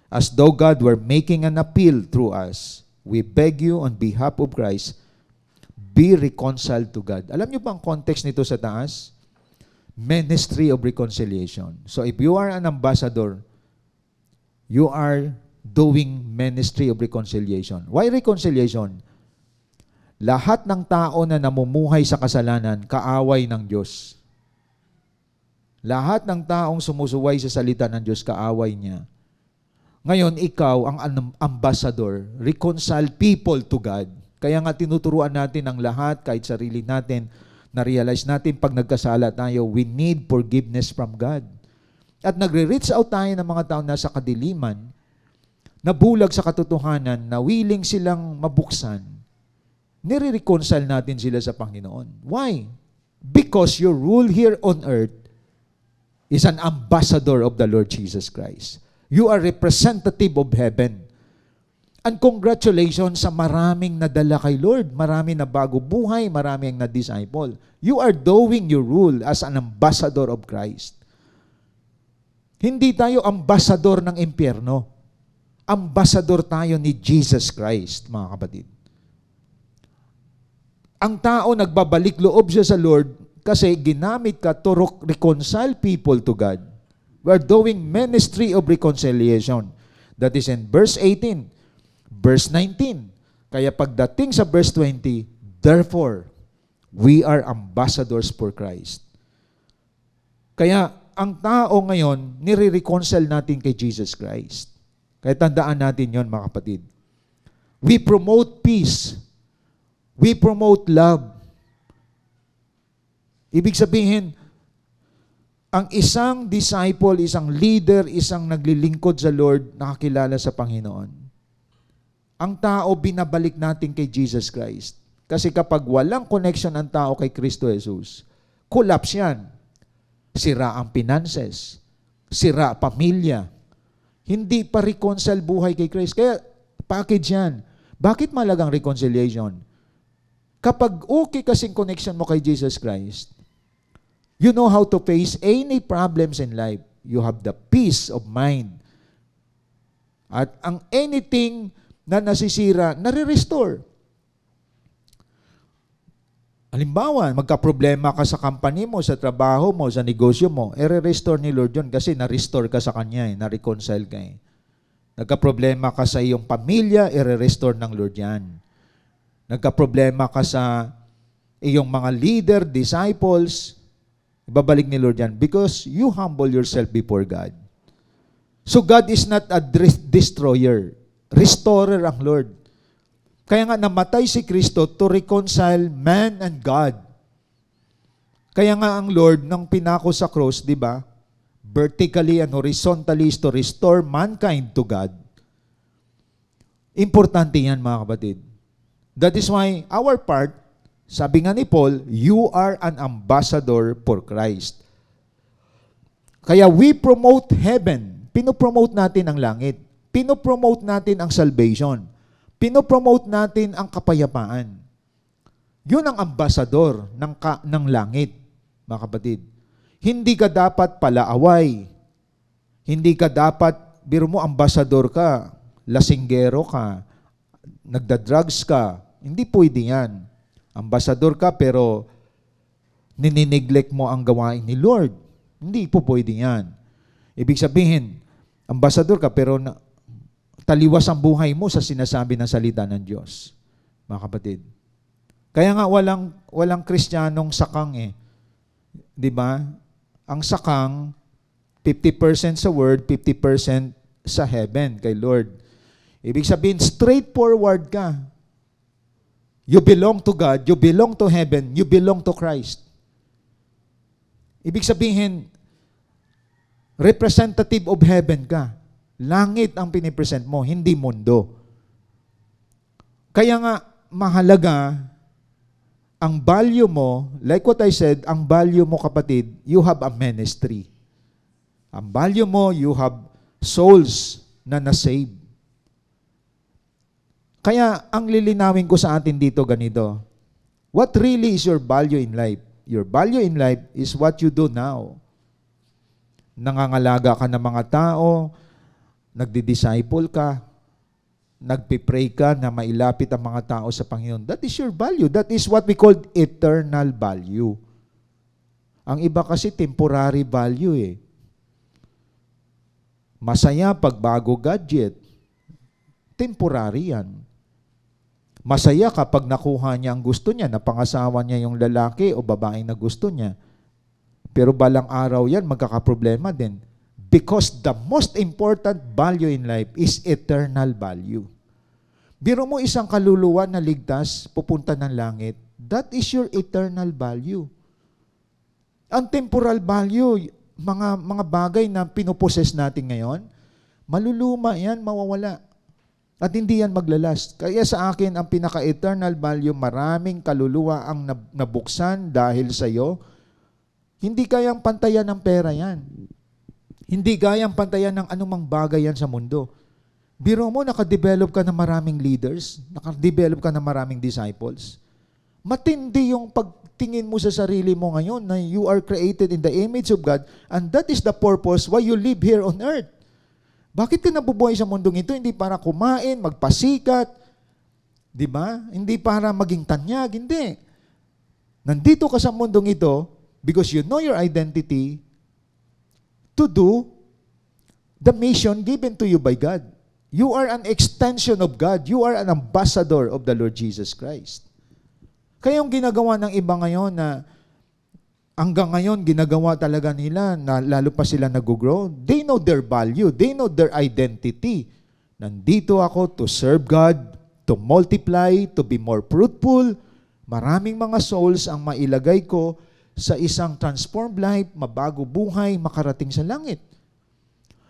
as though God were making an appeal through us. We beg you on behalf of Christ, be reconciled to God. Alam niyo ba ang context nito sa taas? Ministry of reconciliation. So if you are an ambassador, you are doing ministry of reconciliation. Why reconciliation? Lahat ng tao na namumuhay sa kasalanan, kaaway ng Diyos. Lahat ng taong sumusuway sa salita ng Diyos, kaaway niya. Ngayon, ikaw ang ambassador, reconcile people to God. Kaya nga tinuturuan natin ang lahat, kahit sarili natin, na-realize natin pag nagkasala tayo, we need forgiveness from God. At nagre-reach out tayo ng mga tao nasa kadiliman, nabulag sa katotohanan, na willing silang mabuksan. Nire-reconcile natin sila sa Panginoon. Why? Because your rule here on earth is an ambassador of the Lord Jesus Christ. You are representative of heaven. And congratulations sa maraming nadala kay Lord. Marami na bago buhay, marami ang na-disciple. You are doing your rule as an ambassador of Christ. Hindi tayo ambassador ng impyerno. Ambassador tayo ni Jesus Christ, mga kapatid. Ang tao nagbabalik loob siya sa Lord kasi ginamit ka to reconcile people to God. We are doing ministry of reconciliation. That is in verse 18. Verse 19. Kaya pagdating sa verse 20, therefore, we are ambassadors for Christ. Kaya ang tao ngayon, nire-reconcile natin kay Jesus Christ. Kaya tandaan natin yon, mga kapatid. We promote peace. We promote love. Ibig sabihin, ang isang disciple, isang leader, isang naglilingkod sa Lord, nakakilala sa Panginoon. Ang tao, binabalik natin kay Jesus Christ. Kasi kapag walang connection ang tao kay Kristo Jesus, collapse yan. Sira ang finances. Sira pamilya. Hindi pa reconcile buhay kay Christ. Kaya, package yan. Bakit malagang reconciliation? Kapag okay kasing connection mo kay Jesus Christ, you know how to face any problems in life. You have the peace of mind. At ang anything na nasisira, nare-restore. Halimbawa, magka-problema ka sa company mo, sa trabaho mo, sa negosyo mo, re-restore ni Lord yun kasi na-restore ka sa Kanya, na-reconcile ka. Nagka-problema ka sa iyong pamilya, re-restore ng Lord yan. Nagka-problema ka sa iyong mga leader, disciples, ibabalik ni Lord yan because you humble yourself before God. So God is not a destroyer. Restorer ang Lord. Kaya nga namatay si Kristo to reconcile man and God. Kaya nga ang Lord nang pinako sa cross, di ba? Vertically and horizontally is to restore mankind to God. Importante yan, mga kapatid. That is why our part, sabi nga ni Paul, you are an ambassador for Christ. Kaya we promote heaven. Pinopromote natin ang langit. Pinopromote natin ang salvation. Pinopromote natin ang kapayapaan. Yun ang ambassador ng langit, mga kapatid. Hindi ka dapat palaaway. Hindi ka dapat, biro mo, ambassador ka, lasinggero ka, nagda-drugs ka. Hindi pwede yan. Ambassador ka pero ninineglect mo ang gawain ni Lord. Hindi po pwede yan. Ibig sabihin, ambassador ka pero taliwas ang buhay mo sa sinasabi ng salita ng Diyos. Mga kapatid. Kaya nga walang Kristiyanong sakang eh. 'Di ba? Ang sakang 50% sa word, 50% sa heaven kay Lord. Ibig sabihin straightforward ka. You belong to God, you belong to heaven, you belong to Christ. Ibig sabihin representative of heaven ka. Langit ang pinipresent mo, hindi mundo. Kaya nga, mahalaga ang value mo, like what I said, ang value mo kapatid, you have a ministry. Ang value mo, you have souls na nasave. Kaya ang lilinawin ko sa atin dito ganito, what really is your value in life? Your value in life is what you do now. Nangangalaga ka ng mga tao, nagdi-disciple ka, nagpipray ka na mailapit ang mga tao sa Panginoon. That is your value. That is what we call eternal value. Ang iba kasi temporary value eh. Masaya pag bago gadget. Temporary yan. Masaya kapag nakuha niya ang gusto niya, napangasawa niya yung lalaki o babaeng na gusto niya. Pero balang araw yan, magkakaproblema din. Because the most important value in life is eternal value. Biro mo isang kaluluwa na ligtas, pupunta ng langit. That is your eternal value. Ang temporal value, mga bagay na pinoposes natin ngayon, maluluma yan, mawawala. At hindi yan maglalast. Kaya sa akin, ang pinaka-eternal value, maraming kaluluwa ang nabuksan dahil sa iyo. Hindi kayang pantayan ng pera yan. Hindi kayang pantayan ng anumang bagay yan sa mundo. Biro mo, nakadevelop ka ng maraming leaders, nakadevelop ka ng maraming disciples. Matindi yung pagtingin mo sa sarili mo ngayon na you are created in the image of God and that is the purpose why you live here on earth. Bakit ka nabubuhay sa mundong ito? Hindi para kumain, magpasikat, di ba? Hindi para maging tanyag, hindi. Nandito ka sa mundong ito because you know your identity to do the mission given to you by God. You are an extension of God. You are an ambassador of the Lord Jesus Christ. Kaya yung ginagawa ng iba ngayon na hanggang ngayon ginagawa talaga nila na lalo pa sila nag-grow, they know their value. They know their identity. Nandito ako to serve God, to multiply, to be more fruitful. Maraming mga souls ang mailagay ko sa isang transformed life, mabago buhay, makarating sa langit.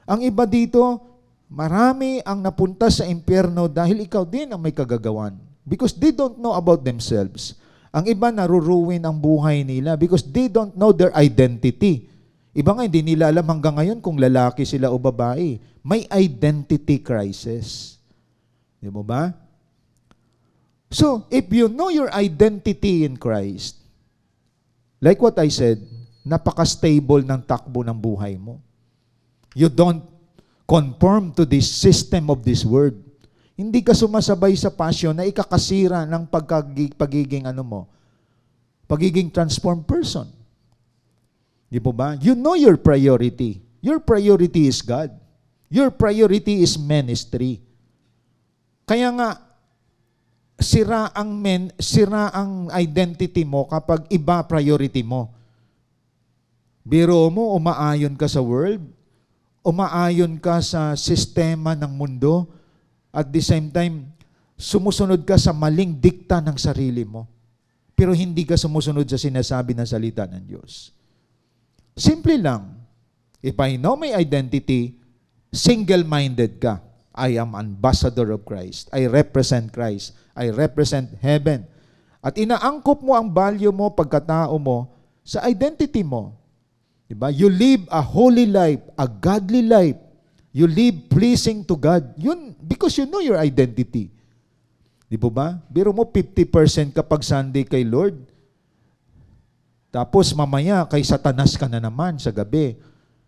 Ang iba dito, marami ang napunta sa impyerno dahil ikaw din ang may kagagawan. Because they don't know about themselves. Ang iba naruruin ang buhay nila because they don't know their identity. Iba nga, hindi nila alam hanggang ngayon kung lalaki sila o babae. May identity crisis. Di mo ba? So, if you know your identity in Christ, like what I said, napaka-stable ng takbo ng buhay mo. You don't conform to this system of this world. Hindi ka sumasabay sa passion na ikakasira ng pagiging pagiging transformed person. Di po ba? You know your priority. Your priority is God. Your priority is ministry. Kaya nga, sira ang identity mo kapag iba priority mo. Biro mo, umaayon ka sa world, umaayon ka sa sistema ng mundo, at the same time, sumusunod ka sa maling dikta ng sarili mo. Pero hindi ka sumusunod sa sinasabi ng salita ng Diyos. Simple lang, if I know my identity, single-minded ka. I am ambassador of Christ. I represent Christ. I represent heaven. At inaangkop mo ang value mo, pagkatao mo, sa identity mo. Diba? You live a holy life, a godly life. You live pleasing to God. Yun, because you know your identity. Di po ba? Biro mo 50% kapag Sunday kay Lord. Tapos mamaya kay Satanas ka na naman sa gabi.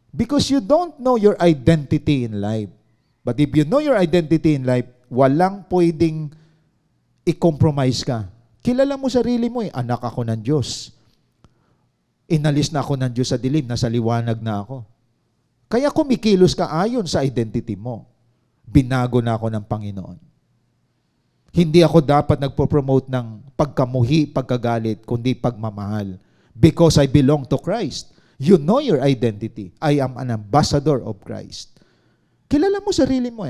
Because you don't know your identity in life. But if you know your identity in life, walang pwedeng i-compromise ka. Kilala mo sarili mo anak ako ng Diyos. Inalis na ako ng Diyos sa dilim, nasa liwanag na ako. Kaya kumikilos ka ayon sa identity mo. Binago na ako ng Panginoon. Hindi ako dapat nagpo-promote ng pagkamuhi, pagkagalit, kundi pagmamahal. Because I belong to Christ. You know your identity. I am an ambassador of Christ. Kilala mo sarili mo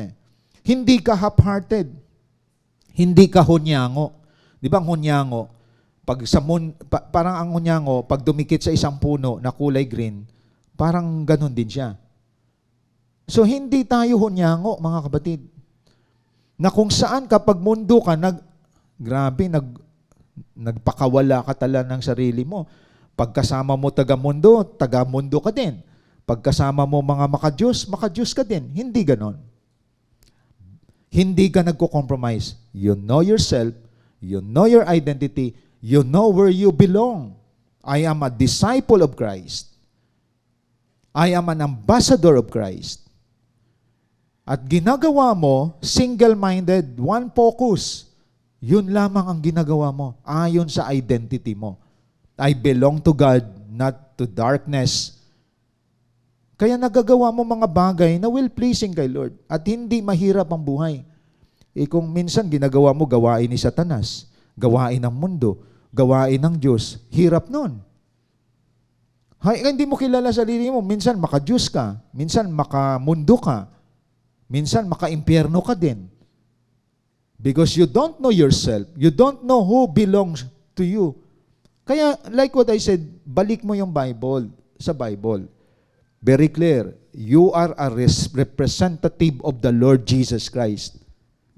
Hindi ka half-hearted. Hindi ka hunyango. Di ba ang hunyango? Parang ang hunyango, pag dumikit sa isang puno na kulay green, parang ganun din siya. So, hindi tayo hunyango, mga kapatid. Na kung saan kapag mundo ka, Nagpakawala ka tala ng sarili mo. Pagkasama mo taga-mundo ka din. Pagkasama mo mga maka-Diyos ka din. Hindi ganon. Hindi ka nagko-compromise. You know yourself, you know your identity, you know where you belong. I am a disciple of Christ. I am an ambassador of Christ. At ginagawa mo, single-minded, one focus. Yun lamang ang ginagawa mo, ayon sa identity mo. I belong to God, not to darkness. Kaya nagagawa mo mga bagay na will-pleasing kay Lord at hindi mahirap ang buhay. Kung minsan ginagawa mo gawain ni Satanas, gawain ng mundo, gawain ng Diyos, hirap nun. Hindi mo kilala sarili mo, minsan maka-Diyos ka, minsan maka-mundo ka, minsan maka-impyerno ka din. Because you don't know yourself, you don't know who belongs to you. Kaya, like what I said, balik mo yung Bible, sa Bible. Very clear, you are a representative of the Lord Jesus Christ.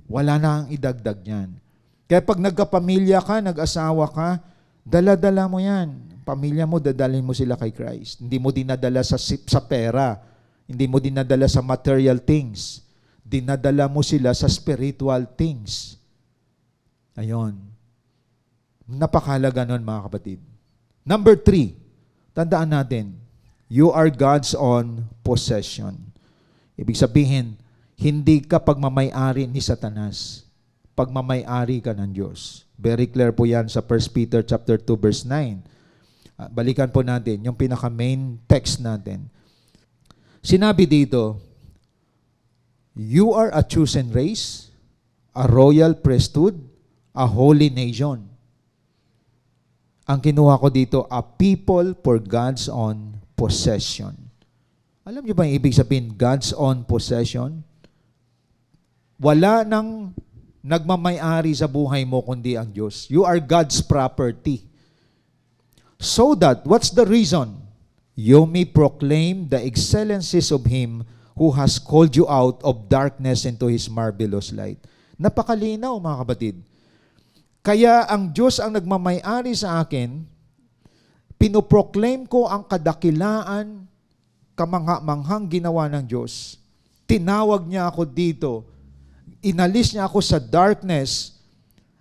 Wala na ang idagdag yan. Kaya pag nagkapamilya ka, nag-asawa ka, dala-dala mo yan. Pamilya mo, dadalhin mo sila kay Christ. Hindi mo dinadala sa pera. Hindi mo dinadala sa material things. Dinadala mo sila sa spiritual things. Ayon. Napakahalaga nun, mga kapatid. Number 3, tandaan natin, you are God's own possession. Ibig sabihin, hindi ka pagmamay-ari ni Satanas. Pagmamay-ari ka ng Diyos. Very clear po yan sa 1 Peter chapter 2 verse 9. Balikan po natin yung pinaka-main text natin. Sinabi dito, you are a chosen race, a royal priesthood, a holy nation. Ang kinuha ko dito, a people for God's own possession. Alam niyo ba yung ibig sabihin, God's own possession? Wala nang nagmamay-ari sa buhay mo kundi ang Diyos. You are God's property. So that, what's the reason? You may proclaim the excellencies of Him who has called you out of darkness into His marvelous light. Napakalinaw, mga kapatid. Kaya ang Diyos ang nagmamay-ari sa akin, pinoproclaim ko ang kadakilaan, kamangha-manghang ginawa ng Diyos. Tinawag niya ako dito. Inalis niya ako sa darkness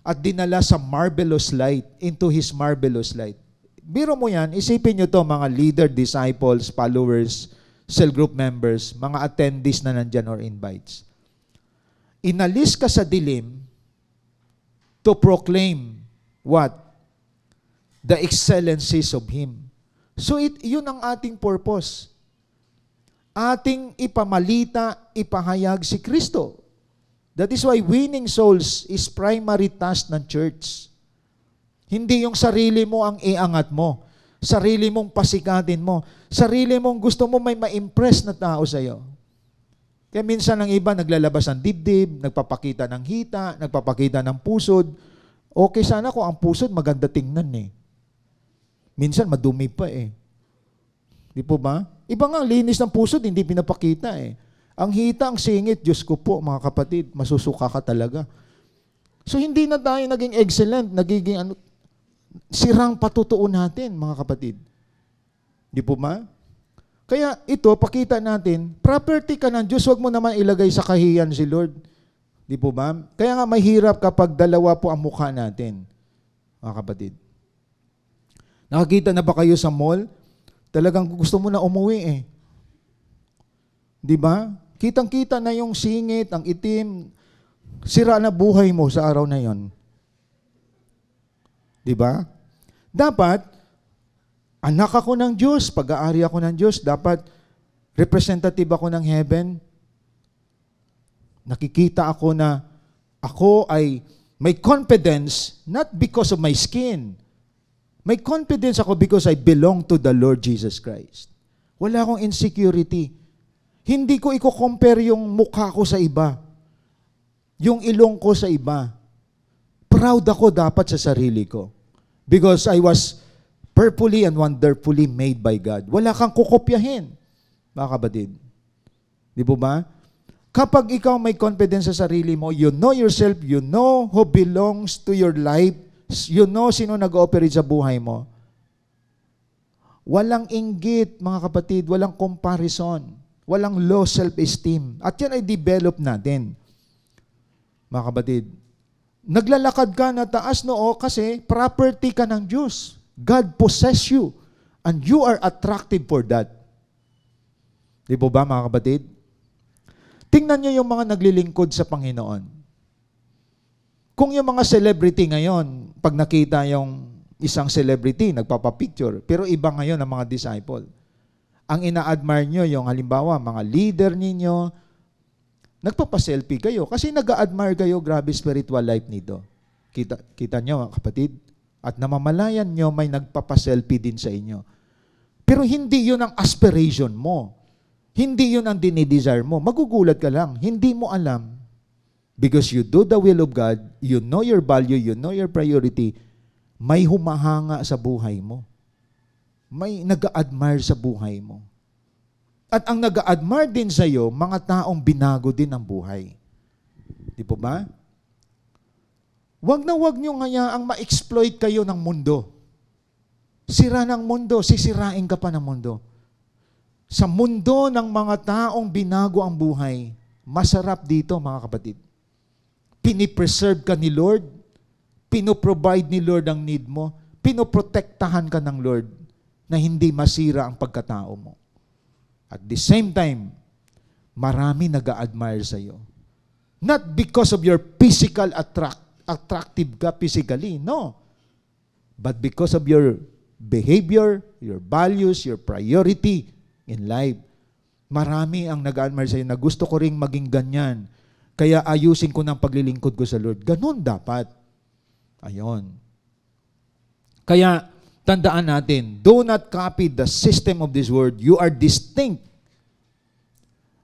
at dinala sa marvelous light, into His marvelous light. Biro mo yan, isipin nyo to mga leader, disciples, followers, cell group members, mga attendees na nandyan or invites. Inalis ka sa dilim to proclaim what? The excellencies of Him. So yun ang ating purpose. Ating ipamalita, ipahayag si Kristo. That is why winning souls is primary task ng church. Hindi yung sarili mo ang iangat mo. Sarili mong pasikatin mo. Sarili mong gusto mo may ma-impress na tao sa'yo. Kaya minsan ang iba naglalabas ng dibdib, nagpapakita ng hita, nagpapakita ng pusod. Okay sana kung ang pusod maganda tingnan eh. Minsan madumi pa eh. Di po ba? Iba nga, linis ng pusod, hindi pinapakita eh. Ang hita, ang singit, Diyos ko po, mga kapatid, masusuka ka talaga. So hindi na tayo naging excellent, nagiging sirang patutuo natin, mga kapatid. Di po ba? Kaya ito, pakita natin, property ka ng Diyos, huwag mo naman ilagay sa kahiyan si Lord. Di po ba? Kaya nga mahirap kapag dalawa po ang mukha natin, mga kapatid. Nakakita na ba kayo sa mall? Talagang gusto mo na umuwi eh. Di ba? Kitang-kita na yung singit, ang itim, sira na buhay mo sa araw na yon. Di ba? Dapat, anak ako ng Diyos, pag-aari ako ng Diyos, dapat representative ako ng heaven. Nakikita ako na ako ay may confidence, not because of my skin. May confidence ako because I belong to the Lord Jesus Christ. Wala akong insecurity. Hindi ko i-compare yung mukha ko sa iba. Yung ilong ko sa iba. Proud ako dapat sa sarili ko. Because I was purposely and wonderfully made by God. Wala kang kukopyahin, mga kapatid. Di po ba? Kapag ikaw may confidence sa sarili mo, you know yourself, you know who belongs to your life, You know sino nag-ooperate sa buhay mo. Walang inggit, mga kapatid, walang comparison, walang low self-esteem. At yan ay develop natin. Mga kapatid, naglalakad ka na taas noo kasi property ka ng Diyos. God possess you and you are attractive for that. Di po ba, mga kapatid? Tingnan niyo yung mga naglilingkod sa Panginoon. Kung yung mga celebrity ngayon, pag nakita yung isang celebrity, nagpapapicture, pero iba ngayon ang mga disciple. Ang ina-admire nyo, yung halimbawa, mga leader ninyo, nagpapaselfie kayo kasi nag-a-admire kayo, grabe spiritual life nito. Kita nyo, kapatid? At namamalayan nyo, may nagpapaselfie din sa inyo. Pero hindi yun ang aspiration mo. Hindi yun ang dinidesire mo. Magugulat ka lang. Hindi mo alam. Because you do the will of God, you know your value, you know your priority, may humahanga sa buhay mo. May nag-a-admire sa buhay mo. At ang nag-a-admire din sa iyo, mga taong binago din ang buhay. Di po ba? Wag nyo hayaang ma-exploit kayo ng mundo. Sira ng mundo, sisirain ka pa ng mundo. Sa mundo ng mga taong binago ang buhay, masarap dito, mga kapatid. Pinipreserve ka ni Lord, pinoprovide ni Lord ang need mo, pinoprotektahan ka ng Lord na hindi masira ang pagkatao mo. At the same time, marami nag-a-admire sa iyo. Not because of your physical attractive ka physically, no. But because of your behavior, your values, your priority in life. Marami ang nag-a-admire sa iyo na gusto ko ring maging ganyan. Kaya ayusin ko ng paglilingkod ko sa Lord. Ganon dapat. Ayon. Kaya, tandaan natin, do not copy the system of this world. You are distinct.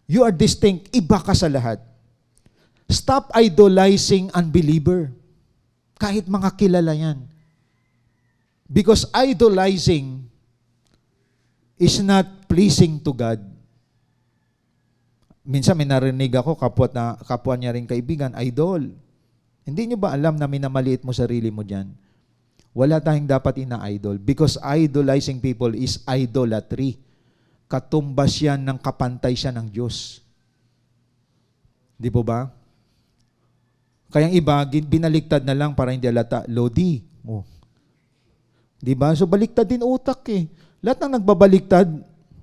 You are distinct. Iba ka sa lahat. Stop idolizing unbeliever. Kahit mga kilala yan. Because idolizing is not pleasing to God. Minsan may narinig ako, kapwa niya rin kaibigan, idol. Hindi niyo ba alam na minamaliit mo sarili mo dyan? Wala tayong dapat ina-idol. Because idolizing people is idolatry. Katumbas yan ng kapantay siya ng Diyos. Di po ba? Kaya iba, binaliktad na lang para hindi alata. Lodi. Oh. Di ba? So baliktad din utak eh. Lahat ng nagbabaliktad,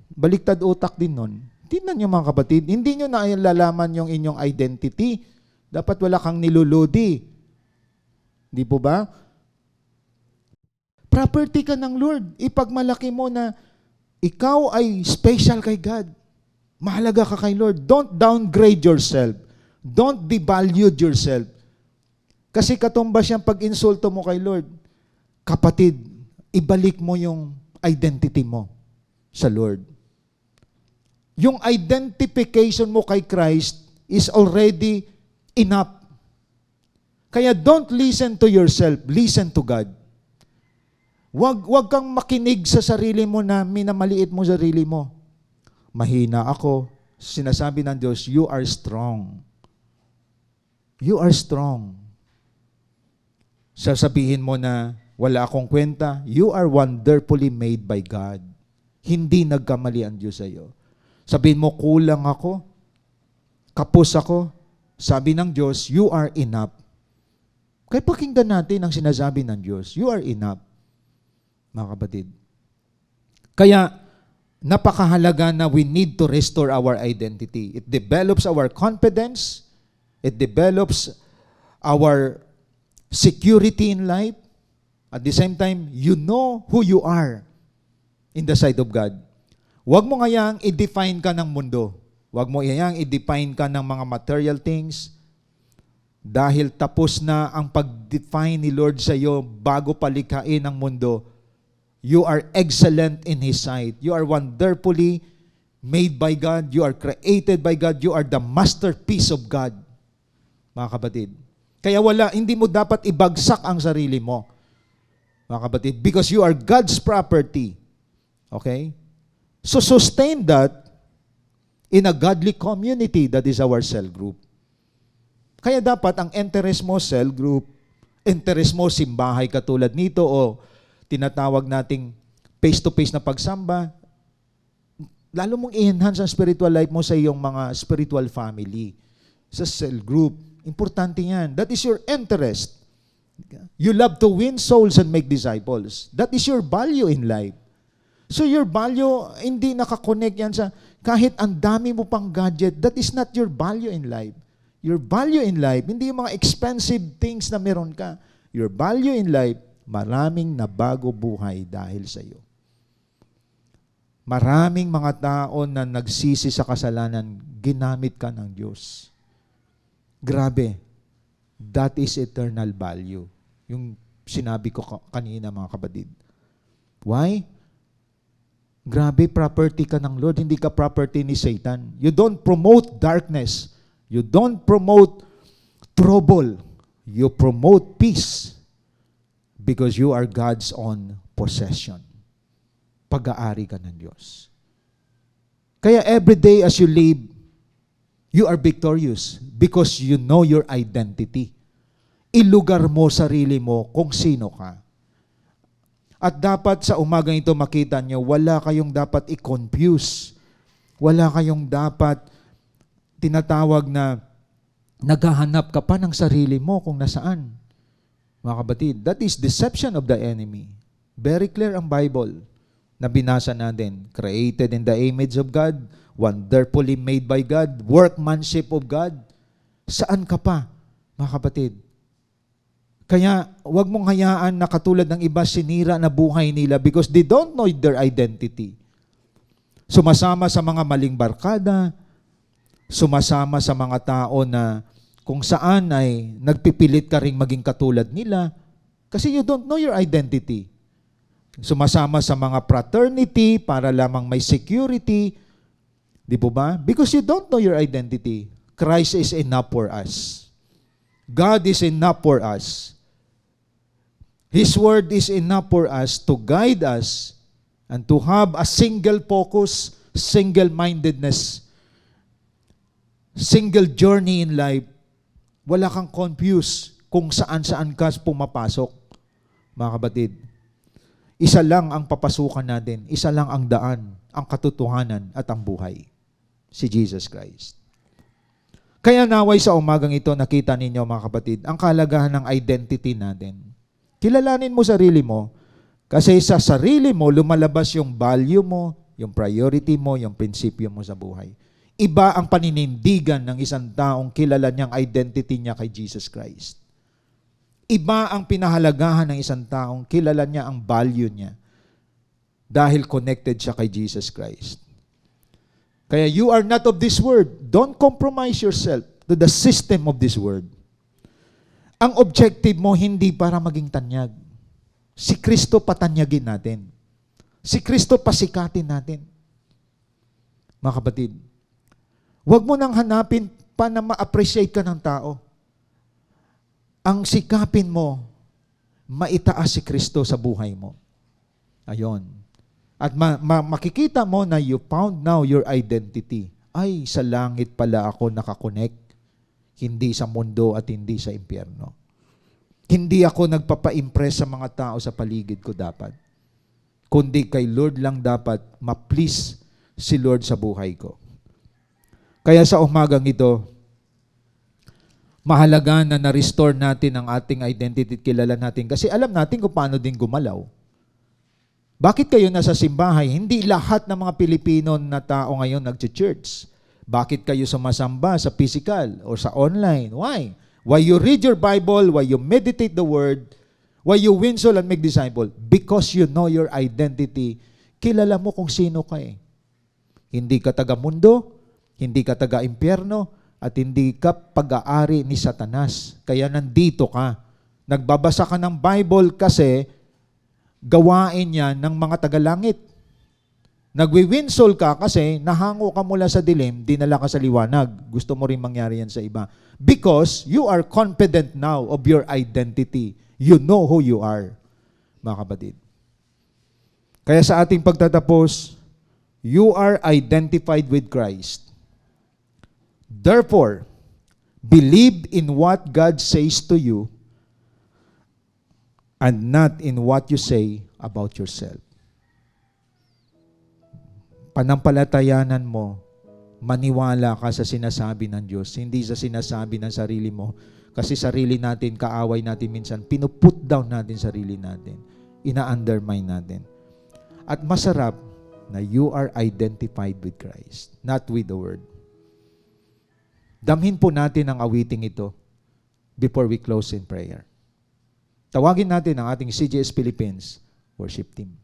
baliktad utak din nun. Tingnan nyo mga kapatid, hindi nyo na lalaman yung inyong identity. Dapat wala kang nilulodi. Di po ba? Property ka ng Lord. Ipagmalaki mo na ikaw ay special kay God. Mahalaga ka kay Lord. Don't downgrade yourself. Don't devalue yourself. Kasi katumbas yung pag-insulto mo kay Lord. Kapatid, ibalik mo yung identity mo sa Lord. Yung identification mo kay Christ is already enough. Kaya don't listen to yourself, listen to God. Wag kang makinig sa sarili mo na minamaliit mo sarili mo. Mahina ako. Sinasabi ng Diyos, you are strong. You are strong. Sasabihin mo na wala akong kwenta, you are wonderfully made by God. Hindi nagkamali ang Diyos sa iyo. Sabihin mo, kulang ako, kapos ako. Sabi ng Diyos, you are enough. Kaya pakinggan natin ang sinasabi ng Diyos, you are enough, mga kapatid. Kaya, napakahalaga na we need to restore our identity. It develops our confidence. It develops our security in life. At the same time, you know who you are in the sight of God. Huwag mo ngayang i-define ka ng mundo. Huwag mo ngayang i-define ka ng mga material things. Dahil tapos na ang pag-define ni Lord sa iyo bago palikhain ang mundo. You are excellent in His sight. You are wonderfully made by God. You are created by God. You are the masterpiece of God. Mga kapatid. Kaya hindi mo dapat ibagsak ang sarili mo. Mga kapatid. Because you are God's property. Okay? So sustain that in a godly community that is our cell group. Kaya dapat ang interest mo, cell group, interest mo, simbahay katulad nito o tinatawag nating face-to-face na pagsamba, lalo mong i-enhance ang spiritual life mo sa iyong mga spiritual family, sa cell group. Importante yan. That is your interest. You love to win souls and make disciples. That is your value in life. So your value, hindi nakakonect yan sa kahit ang dami mo pang gadget, that is not your value in life. Your value in life, hindi yung mga expensive things na meron ka. Your value in life, maraming nabago buhay dahil sa iyo. Maraming mga tao na nagsisi sa kasalanan, ginamit ka ng Diyos. Grabe. That is eternal value. Yung sinabi ko kanina, mga kapatid. Why? Grabe, property ka ng Lord, hindi ka property ni Satan. You don't promote darkness. You don't promote trouble. You promote peace because you are God's own possession. Pag-aari ka ng Diyos. Kaya every day as you live, you are victorious because you know your identity. Ilugar mo sarili mo kung sino ka. At dapat sa umagang ito makita nyo, wala kayong dapat i-confuse. Wala kayong dapat tinatawag na naghahanap ka pa ng sarili mo kung nasaan. Mga kapatid, that is deception of the enemy. Very clear ang Bible na binasa natin. Created in the image of God, wonderfully made by God, workmanship of God. Saan ka pa, mga kapatid? Kaya, wag mong hayaan na katulad ng iba sinira na buhay nila because they don't know their identity. Sumasama sa mga maling barkada, sumasama sa mga tao na kung saan ay nagpipilit ka ring maging katulad nila kasi you don't know your identity. Sumasama sa mga fraternity para lamang may security. Di po ba? Because you don't know your identity. Christ is enough for us. God is enough for us. His word is enough for us to guide us and to have a single focus, single-mindedness, single journey in life. Wala kang confused kung saan-saan ka pumapasok, mga kapatid. Isa lang ang papasukan natin, isa lang ang daan, ang katotohanan at ang buhay. Si Jesus Christ. Kaya naway sa umagang ito, nakita ninyo mga kapatid, ang kahalagahan ng identity natin. Kilalanin mo sarili mo, kasi sa sarili mo, lumalabas yung value mo, yung priority mo, yung prinsipyo mo sa buhay. Iba ang paninindigan ng isang taong kilala niyang identity niya kay Jesus Christ. Iba ang pinahalagahan ng isang taong kilala niya ang value niya dahil connected siya kay Jesus Christ. Kaya you are not of this world. Don't compromise yourself to the system of this world. Ang objective mo hindi para maging tanyag. Si Kristo patanyagin natin. Si Kristo pasikatin natin. Mga kapatid, huwag mo nang hanapin pa na ma-appreciate ka ng tao. Ang sikapin mo, maitaas si Kristo sa buhay mo. Ayon. At makikita mo na you found now your identity. Ay, sa langit pala ako nakakonect. Hindi sa mundo at hindi sa impyerno. Hindi ako nagpapa-impress sa mga tao sa paligid ko dapat. Kundi kay Lord lang dapat ma-please si Lord sa buhay ko. Kaya sa umagang ito, mahalaga na na-restore natin ang ating identity at kilala natin kasi alam natin kung paano din gumalaw. Bakit kayo nasa simbahay? Hindi lahat ng mga Pilipino na tao ngayon nag-church. Bakit kayo sumasamba sa physical or sa online? Why? Why you read your Bible, why you meditate the Word, why you win soul and make disciple? Because you know your identity. Kilala mo kung sino ka eh. Hindi ka taga-mundo, hindi ka taga-impyerno, at hindi ka pag-aari ni Satanas. Kaya nandito ka. Nagbabasa ka ng Bible kasi gawain yan ng mga taga-langit. Nagwi-win soul ka kasi nahango ka mula sa dilim, dinala ka sa liwanag. Gusto mo rin mangyari yan sa iba. Because you are confident now of your identity. You know who you are, mga kapatid. Kaya sa ating pagtatapos, you are identified with Christ. Therefore, believe in what God says to you and not in what you say about yourself. Panampalatayanan mo, maniwala ka sa sinasabi ng Diyos, hindi sa sinasabi ng sarili mo. Kasi sarili natin, kaaway natin minsan, pinuput down natin sarili natin. Ina-undermine natin. At masarap na you are identified with Christ, not with the Word. Damhin po natin ang awiting ito before we close in prayer. Tawagin natin ang ating CGS Philippines worship team.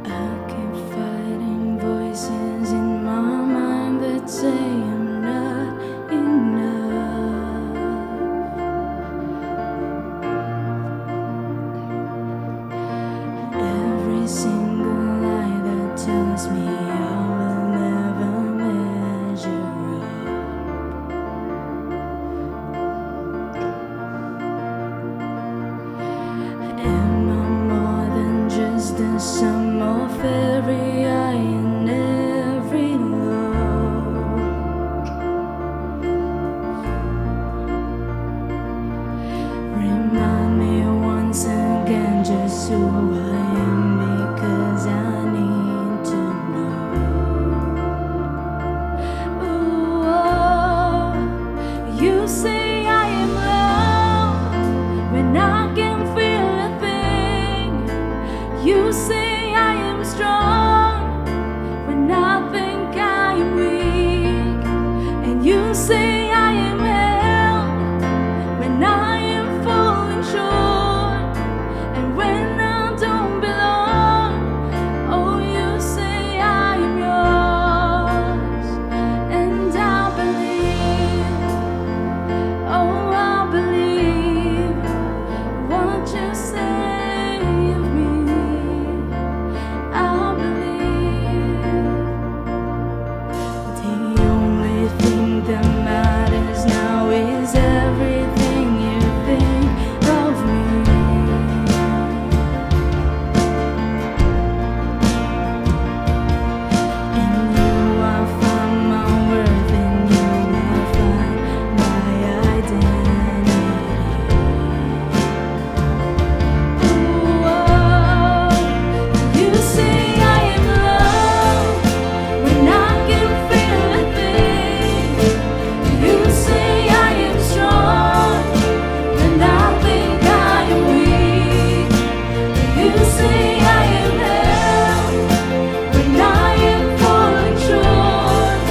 I keep fighting voices in my mind that say I'm not enough. Every single lie that tells me I will never measure up. Am I more than just the sum of every high and every low? Remind me once again just who I am, because I need to know. Ooh, you say I am loved when I can feel a thing. You say I am strong when I think I am weak. And you say I am held when I am falling short. And when I don't belong, oh, you say I am yours. And I believe, oh, I believe what you say of me. I believe the only thing that matters now is everything you think of me. In you I find my worth, in you I find my identity. You say I am loved when I can feel a thing. You say I am strong when I think I am weak. You say I am held when I am falling short.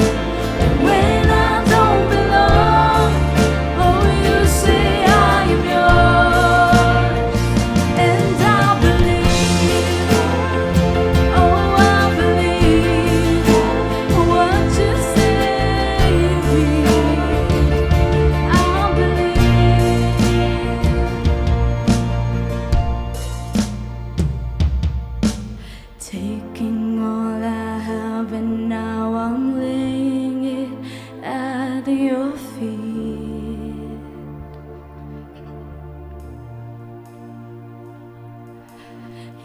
And when I don't belong, oh, you say I am yours. And I believe, oh, I believe what you say of me. I believe. Taking all I have and now I'm laying it at your feet.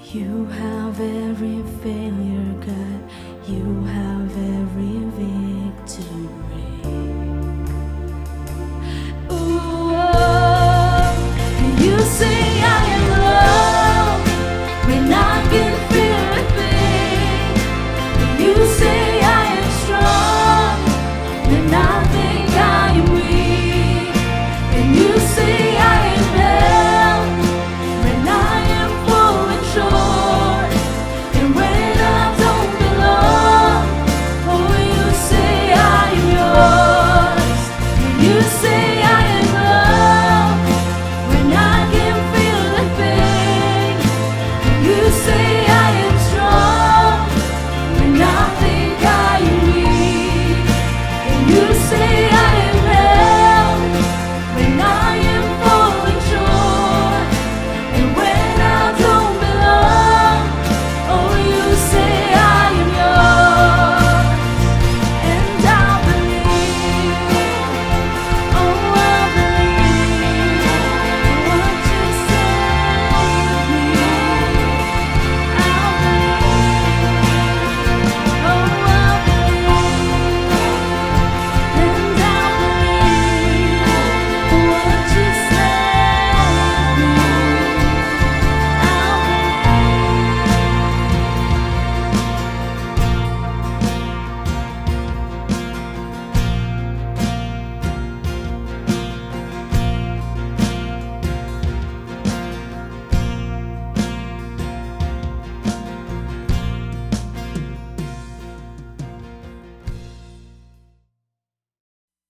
You have every failure, God. You have every victory. Ooh, you say I am loved when I can feel a thing. You say I am strong when I think I am weak. And you say I am held when I am falling short. And when I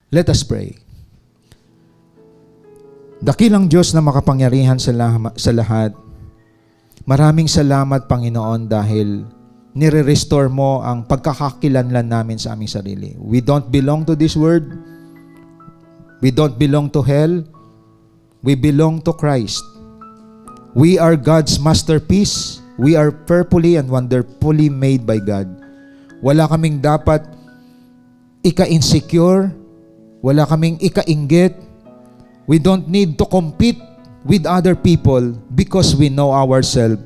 Let us pray. Dakilang Diyos na makapangyarihan sa lahat, maraming salamat, Panginoon, dahil nire-restore mo ang pagkakakilanlan namin sa aming sarili. We don't belong to this world. We don't belong to hell. We belong to Christ. We are God's masterpiece. We are fearfully and wonderfully made by God. Wala kaming dapat ika-insecure. Wala kaming ika-inggit. We don't need to compete with other people because we know ourselves.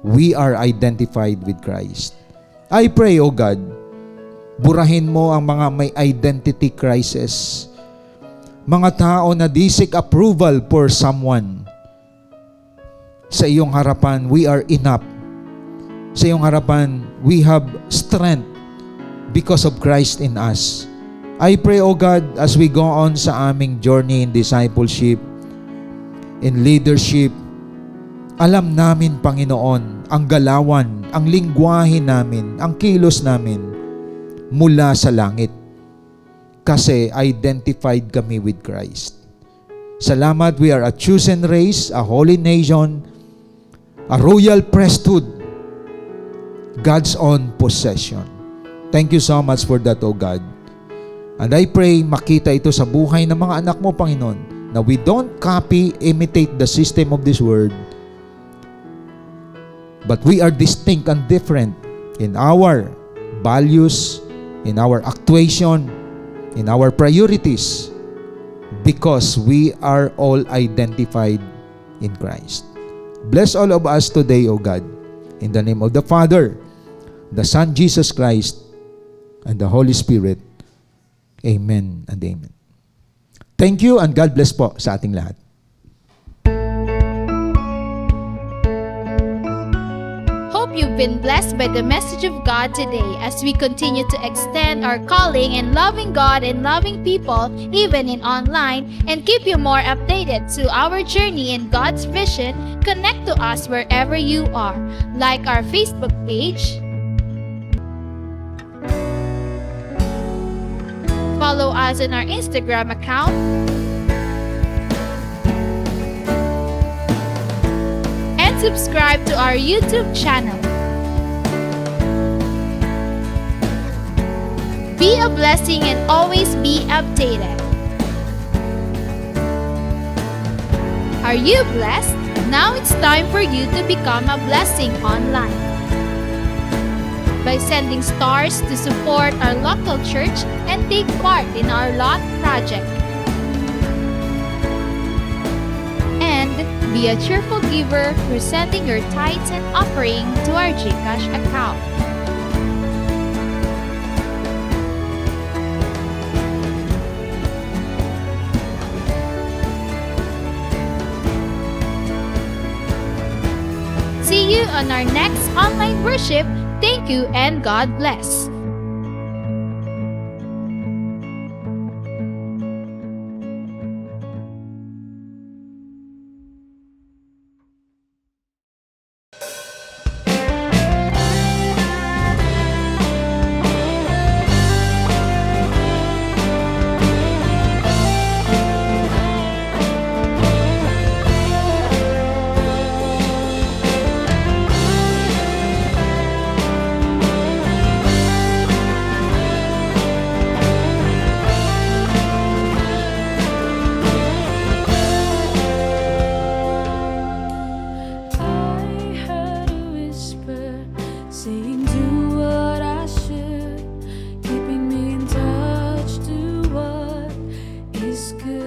We are identified with Christ. I pray, O God, burahin mo ang mga may identity crisis. Mga tao na di seek approval for someone. Sa iyong harapan, we are enough. Sa iyong harapan, we have strength because of Christ in us. I pray, O God, as we go on sa aming journey in discipleship, in leadership, alam namin, Panginoon, ang galawan, ang lingwahe namin, ang kilos namin mula sa langit. Kasi identified kami with Christ. Salamat, we are a chosen race, a holy nation, a royal priesthood, God's own possession. Thank you so much for that, O God. And I pray makita ito sa buhay ng mga anak mo, Panginoon, na we don't copy, imitate the system of this world, but we are distinct and different in our values, in our actuation, in our priorities, because we are all identified in Christ. Bless all of us today, O God, in the name of the Father, the Son, Jesus Christ, and the Holy Spirit. Amen and amen. Thank you and God bless po sa ating lahat. Hope you've been blessed by the message of God today as we continue to extend our calling in loving God and loving people, even in online, and keep you more updated to our journey in God's vision. Connect to us wherever you are. Like our Facebook page. Follow us on our Instagram account. And subscribe to our YouTube channel. Be a blessing and always be updated. Are you blessed? Now it's time for you to become a blessing online. By sending stars to support our local church and take part in our LOT project. And be a cheerful giver through sending your tithes and offering to our GCash account. See you on our next online worship. Thank you and God bless. is good.